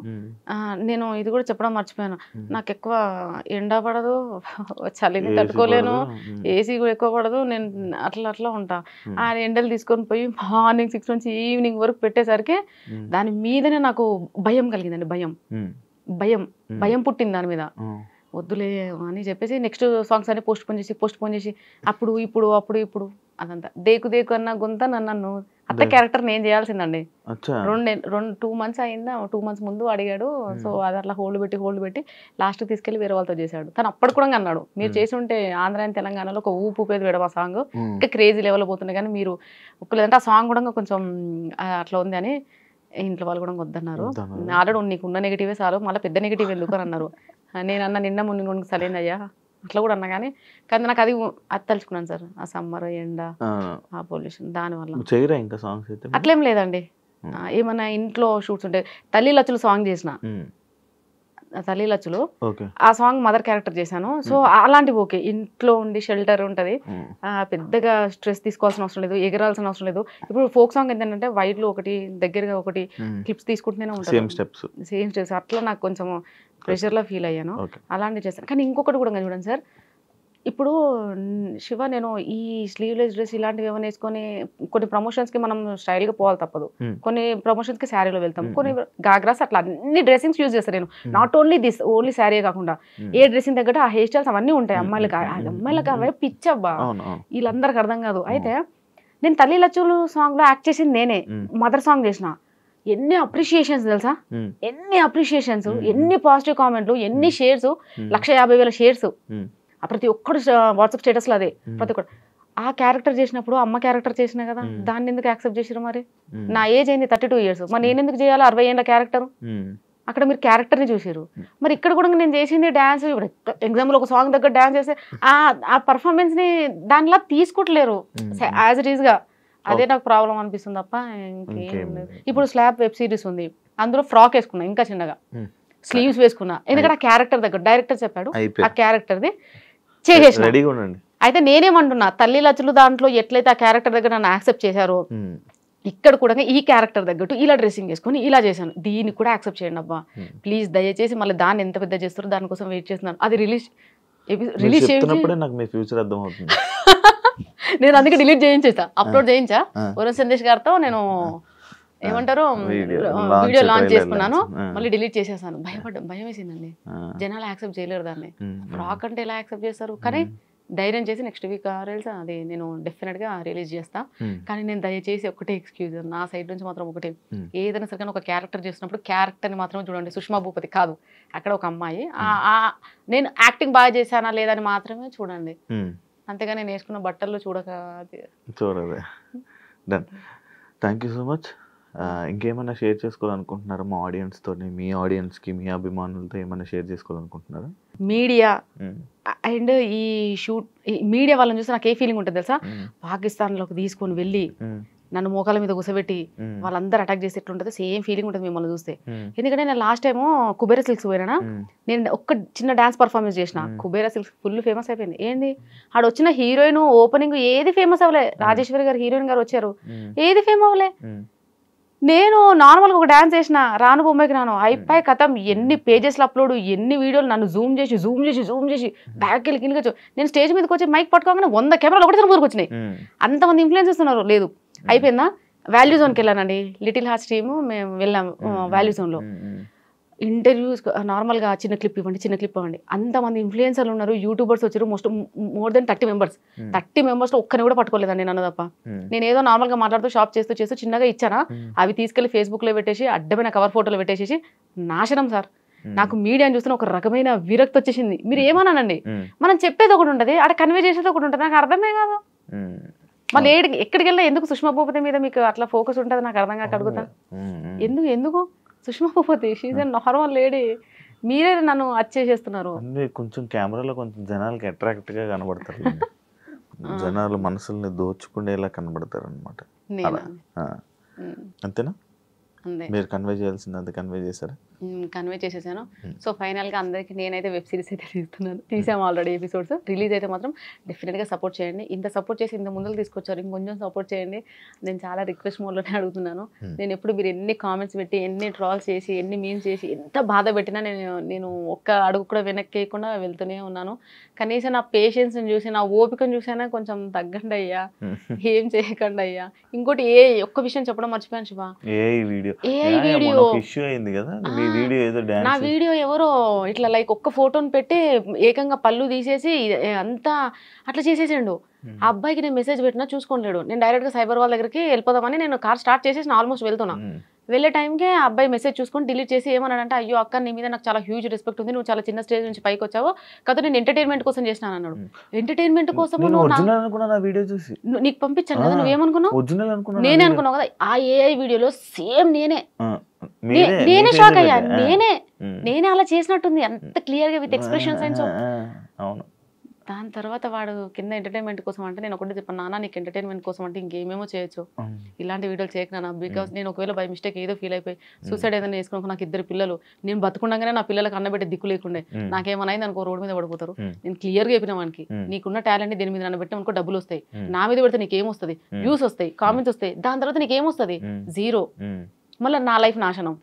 నేను ఇది కూడా చెప్పడం మర్చిపోయాను, నాకు ఎక్కువ ఎండ పడదు, చలిని తట్టుకోలేను, ఏసీ కూడా ఎక్కువ పడదు, నేను అట్లా ఉంటా. ఆ ఎండలు తీసుకొని పోయి మార్నింగ్ 6 నుంచి ఈవినింగ్ వరకు పెట్టేసరికి దాని మీదనే నాకు భయం కలిగిందండి. భయం పుట్టింది దాని మీద. వద్దులే అని చెప్పేసి నెక్స్ట్ సాంగ్స్ అన్ని పోస్ట్ పోన్ చేసి అప్పుడు ఇప్పుడు అదంతా దేకు అన్న గుంత నన్ను అత్త క్యారెక్టర్ నేను చేయాల్సిందండి. అచ్చా 2 months అయిందా, 2 months ముందు అడిగాడు. సో అది అట్లా హోల్డ్ పెట్టి లాస్ట్కి తీసుకెళ్లి వేరే వాళ్ళతో చేశాడు. తను అప్పటి కూడా అన్నాడు, మీరు చేసి ఉంటే ఆంధ్ర అండ్ తెలంగాణలో ఒక ఊపేది వేయడం ఆ సాంగ్ ఇంకా క్రేజీ లెవెల్ పోతుంది, కానీ మీరు ఒప్పులేదంటే ఆ సాంగ్ కూడా కొంచెం అట్లా ఉంది అని ఇంట్లో వాళ్ళు కూడా వద్దన్నారు. ఆల్రెడీ నీకు ఉన్న నెగిటివే చాలు, మళ్ళీ పెద్ద నెగిటివ్ ఎందుకు అని అన్నారు. నేను అన్న నిన్న మున్ని సరైన అయ్యా అట్లా కూడా అన్నా, కానీ నాకు అది తలుచుకున్నాను సార్. ఆ సమ్మర్ ఎండ ఆ పొల్యూషన్ దానివల్ల ఇంకా సాంగ్స్ అయితే అట్లేం లేదండి. ఏమన్నా ఇంట్లో షూట్స్ ఉంటాయి. తల్లి లచ్చులు సాంగ్ చేసిన, తల్లి లచ్చులు ఆ సాంగ్ మదర్ క్యారెక్టర్ చేశాను. సో అలాంటివి ఓకే, ఇంట్లో ఉండి షెల్టర్ ఉంటది, పెద్దగా స్ట్రెస్ తీసుకోవాల్సిన అవసరం లేదు, ఎగరాల్సిన అవసరం లేదు. ఇప్పుడు ఫోక్ సాంగ్ ఏంటంటే వైడ్లు ఒకటి దగ్గరగా ఒకటి క్లిప్స్ తీసుకుంటూనే ఉంటాను, సేమ్ స్టెప్స్. అట్లా నాకు కొంచెం ప్రెషర్లో ఫీల్ అయ్యాను, అలాంటివి చేస్తాను. కానీ ఇంకొకటి కూడా చూడండి సార్, ఇప్పుడు శివ నేను ఈ స్లీవ్లెస్ డ్రెస్ ఇలాంటివి ఏమైనా వేసుకొని కొన్ని ప్రమోషన్స్కి మనం స్టైల్గా పోవాలి తప్పదు, కొన్ని ప్రమోషన్స్కి శారీలో వెళ్తాం, కొన్ని గాగ్రాస్ అట్లా అన్ని డ్రెస్సింగ్స్ యూజ్ చేస్తాను నేను. Not only this, only sari కాకుండా ఏ డ్రెస్సింగ్ తగ్గట్టు ఆ హెయిర్ స్టైల్స్ అవన్నీ ఉంటాయి. అమ్మాయిలకు అవే పిచ్చబ్బా, వీళ్ళందరికి అర్థం కాదు. అయితే నేను తల్లి లచ్చులు సాంగ్లో యాక్ట్ చేసింది నేనే, మదర్ సాంగ్ చేసిన. ఎన్ని అప్రిషియేషన్స్ తెలుసా, ఎన్ని అప్రిషియేషన్స్, ఎన్ని పాజిటివ్ కామెంట్లు, ఎన్ని షేర్స్, 150,000 షేర్స్. ప్రతి ఒక్కడు వాట్సాప్ స్టేటస్లో అదే, ప్రతి ఒక్కరు. ఆ క్యారెక్టర్ చేసినప్పుడు అమ్మ క్యారెక్టర్ చేసినా కదా, దాన్ని ఎందుకు యాక్సెప్ట్ చేసారు? మరి నా ఏజ్ అయింది 32 years, మరి నేను ఎందుకు చేయాలి 60 ఏళ్ళ క్యారెక్టర్? అక్కడ మీరు క్యారెక్టర్ని చూసారు. మరి ఇక్కడ కూడా నేను చేసింది డ్యాన్స్. ఇప్పుడు ఎగ్జాంపుల్ ఒక సాంగ్ దగ్గర డ్యాన్స్ చేస్తే ఆ పర్ఫార్మెన్స్ని దానిలా తీసుకోవట్లేరు యాజ్ ఇట్ ఈస్గా. అదే నాకు ప్రాబ్లం అనిపిస్తుంది తప్ప ఇంకేం లేదు. ఇప్పుడు స్లాబ్ వెబ్ సిరీస్ ఉంది, అందులో ఫ్రాక్ వేసుకున్నా, ఇంకా చిన్నగా స్లీవ్స్ వేసుకున్నా, ఎందుకంటే ఆ క్యారెక్టర్ దగ్గర డైరెక్టర్ చెప్పాడు ఆ క్యారెక్టర్ది చేసేసిన. అయితే నేనేమంటున్నా, తల్లి లచ్చులు దాంట్లో ఎట్లయితే ఆ క్యారెక్టర్ దగ్గర నన్ను యాక్సెప్ట్ చేశారో, ఇక్కడ కూడా ఈ క్యారెక్టర్ తగ్గట్టు ఇలా డ్రెస్సింగ్ చేసుకొని ఇలా చేశాను, దీన్ని కూడా యాక్సెప్ట్ చేయండి అబ్బా ప్లీజ్. దయచేసి మళ్ళీ దాన్ని ఎంత పెద్ద చేస్తారో దానికోసం వెయిట్ చేస్తున్నాను. అది రిలీజ్ చేసినప్పుడే నాకు మీ ఫ్యూచర్ అర్థమవుతుంది. నేను అందుకే డిలీట్ చేయించేసా, అప్లోడ్ చేయించా. వరుణ్ సందేశ్ గారితో నేను ఏమంటారు వీడియో లాంచ్ చేసుకున్నాను, మళ్ళీ డిలీట్ చేసేసాను. భయం వేసిందండి, జనాలు యాక్సెప్ట్ చేయలేరు దాన్ని. ఫ్రాక్ అంటే ఎలా యాక్సెప్ట్ చేస్తారు? కానీ ధైర్యం చేసి నెక్స్ట్ వీక్ అది నేను డెఫినెట్గా రిలీజ్ చేస్తా. కానీ నేను దయచేసి ఒకటే ఎక్స్క్యూజ్ నా సైడ్ నుంచి మాత్రం ఒకటే, ఏదైనా సరే ఒక క్యారెక్టర్ చేసినప్పుడు క్యారెక్టర్ని మాత్రం చూడండి. సుష్మా భూపతి కాదు, అక్కడ ఒక అమ్మాయి, నేను యాక్టింగ్ బాగా చేశానా లేదని మాత్రమే చూడండి, అంతేగా నేను వేసుకున్న బట్టల్లో చూడదే. Done, thank you so much. ఇంకేమైనా షేర్ చేసుకోవాలనుకుంటున్నారా మా ఆడియన్స్ తోని? మీ ఆడియన్స్ కి, మీ అభిమానులతో ఏమైనా షేర్ చేసుకోవాలనుకుంటున్నారా? మీడియా అండ్ ఈ షూట్ మీడియా వాళ్ళని చూస్తే నాకు ఏ ఫీలింగ్ ఉంటుంది తెలుసా, పాకిస్తాన్లోకి తీసుకొని వెళ్ళి నన్ను మోకాల మీద కూసబెట్టి వాళ్ళందరూ అటాక్ చేసి ఎట్లుంటుంది సేమ్ ఫీలింగ్ ఉంటుంది మిమ్మల్ని చూస్తే. ఎందుకంటే నేను లాస్ట్ టైము కుబేరా సిల్క్స్ పోయినా, నేను ఒక్క చిన్న డాన్స్ పర్ఫార్మెన్స్ చేసిన, కుబేరా సిల్క్స్ ఫుల్ ఫేమస్ అయిపోయింది. ఏంది ఆడ వచ్చిన హీరోయిన్ ఓపెనింగ్ ఏది ఫేమస్ అవ్వలే, రాజేశ్వరి గారు హీరోయిన్ గారు వచ్చారు, ఏది ఫేమ్ అవ్వలే. నేను నార్మల్గా ఒక డాన్స్ చేసిన, రాను బొమ్మకి రాను అయిపోయి కథం, ఎన్ని పేజెస్లో అప్లోడ్, ఎన్ని వీడియోలు నన్ను జూమ్ చేసి బ్యాక్ వెళ్ళి కిందకి. నేను స్టేజ్ మీదకి వచ్చి మైక్ పట్టుకోగానే 100 కెమెరాలు ఒకటి ఊరికి వచ్చినాయి, అంతమంది ఇన్ఫ్లుయెన్స్ ఇస్తున్నారు. లేదు అయిపోయిందా, వాల్యూ జోన్కి వెళ్ళానండి, లిటిల్ హార్ట్స్ టీము మేము వెళ్ళాము వాల్యూ జోన్లో. ఇంటర్వ్యూస్ నార్మల్గా చిన్న క్లిప్ ఇవ్వండి, అంతమంది ఇన్ఫ్లుయెన్సర్లు ఉన్నారు, యూట్యూబర్స్ వచ్చారు, మోర్ దెన్ 30 members. 30 members ఒక్కరిని కూడా పట్టుకోలేదండి నన్ను తప్ప. నేను ఏదో నార్మల్గా మాట్లాడుతూ షాప్ చేస్తూ చిన్నగా ఇచ్చానా, అవి తీసుకెళ్లి ఫేస్బుక్లో పెట్టేసి అడ్డమైన కవర్ ఫోటోలు పెట్టేసి నాశనం సార్. నాకు మీడియాని చూస్తున్న ఒక రకమైన విరక్తి వచ్చేసింది. మీరు ఏమన్నానండి, మనం చెప్పేది ఒకటి ఉంటుంది, అక్కడ కన్వే చేసేది ఒకటి ఉంటుంది, నాకు అర్థమే కాదు. మళ్ళీ ఎక్కడికి వెళ్ళినా ఎందుకు సుష్మా భూపతి మీద మీకు అట్లా ఫోకస్ ఉంటుంది నాకు అర్థం కాక అడుగుతా. ఎందుకు Sushma Bhupathi she's a normal lady, మీరే నన్ను అచ్చేసేస్తున్నారు. కొంచెం కెమెరాలో కొంచెం జనాలకి అట్రాక్ట్ గా కనబడతారు, జనాలు మనసుల్ని దోచుకునేలా కనబడతారు అనమాట. అంతేనా? మీరు కన్వే చేయాల్సింది అంత కన్వే చేశారా? కన్వే చేసేసాను. సో ఫైనల్గా అందరికీ నేనైతే వెబ్ సిరీస్ అయితే తీసాము ఆల్రెడీ ఎపిసోడ్స్. రిలీజ్ అయితే మాత్రం డెఫినెట్గా సపోర్ట్ చేయండి. ఇంత సపోర్ట్ చేసి ఇంత ముందుకు తీసుకొచ్చారు, ఇంకొంచెం సపోర్ట్ చేయండి. నేను చాలా రిక్వెస్ట్ మోడ్లోనే అడుగుతున్నాను. నేను ఎప్పుడు మీరు ఎన్ని కామెంట్స్ పెట్టి, ఎన్ని ట్రాల్స్ చేసి, ఎన్ని మీమ్స్ చేసి, ఎంత బాధ పెట్టినా నేను ఒక్క అడుగు కూడా వెనక్కి వేయకుండా వెళ్తూనే ఉన్నాను. కనీసం నా పేషెన్స్ని చూసి, నా ఓపికను చూసైనా కొంచెం తగ్గండి అయ్యా, ఏం చేయకండి అయ్యా. ఇంకోటి ఒక్క విషయం చెప్పడం మర్చిపోయాను Shiva, video video AI video issue అయింది కదా మీ వీడియో ఏదో నా డాన్స్ వీడియో ఎవరో ఇట్లా లైక్ ఒక్క ఫోటోని పెట్టి ఏకంగా పళ్ళు తీసేసి అంతా అట్లా చేసేసిండు. ఆ అబ్బాయికి నేను మెసేజ్ పెట్టినా చూసుకోలేడు. నేను డైరెక్ట్ గా సైబర్ వాళ్ళ దగ్గరికి వెళ్ళిపోదామని నేను కార్ స్టార్ట్ చేసేసి ఆల్మోస్ట్ వెళ్తున్నా. వెళ్ళే టైంకే ఆ అబ్బాయి మెసేజ్ చూసుకొని డిలీట్ చేసి ఏమన్నాడంటే, అయ్యో అక్క నీ మీద నాకు చాలా హ్యూజ్ రెస్పెక్ట్ ఉంది, నువ్వు చాలా చిన్న స్టేజ్ నుంచి పైకి వచ్చావు కదా, నేను ఎంటర్టైన్మెంట్ కోసం చేసినాను అన్నాడు. ఎంటర్టైన్మెంట్ కోసం నీకు పంపించాను కదా, నువ్వేమనుకున్నావు? నేనే అనుకున్నావు కదా. ఆ AI వీడియోలో సేమ్ నేనే షాక్ అయ్యా. నేనే అలా చేసినట్టుంది, అంత క్లియర్ గా విత్ ఎక్స్ప్రెషన్స్ అండ్ సో. దాని తర్వాత వాడు కింద ఎంటర్టైన్మెంట్ కోసం అంటే నేను ఒకటి చెప్పాను, నాన్న నీకు ఎంటర్టైన్మెంట్ కోసం అంటే ఇంకేమేమో చేయొచ్చు, ఇలాంటి వీడియోలు చేయకు బికాస్ నేను ఒకవేళ బై మిస్టేక్ ఏదో ఫీల్ అయిపోయి సూసైడ్ ఏదైనా చేసుకున్నాక నాకు 2 పిల్లలు, నేను బతుకుండగానే నా పిల్లలకు అన్నబెట్టే దిక్కు లేకుండే, నాకేమైనా అనుకో రోడ్డు మీద పడిపోతారు. నేను క్లియర్గా చెప్పిన వానికి, నీకున్న టాలెంట్ దీని మీద నన్ను పెట్టిన అనుకో డబ్బులు వస్తాయి, నా మీద పెడితే నీకేమొస్తుంది, వ్యూస్ వస్తాయి, కామెంట్స్ వస్తాయి, దాని తర్వాత నీకేమొస్తుంది, 0. మళ్ళీ నా లైఫ్ నాశనం.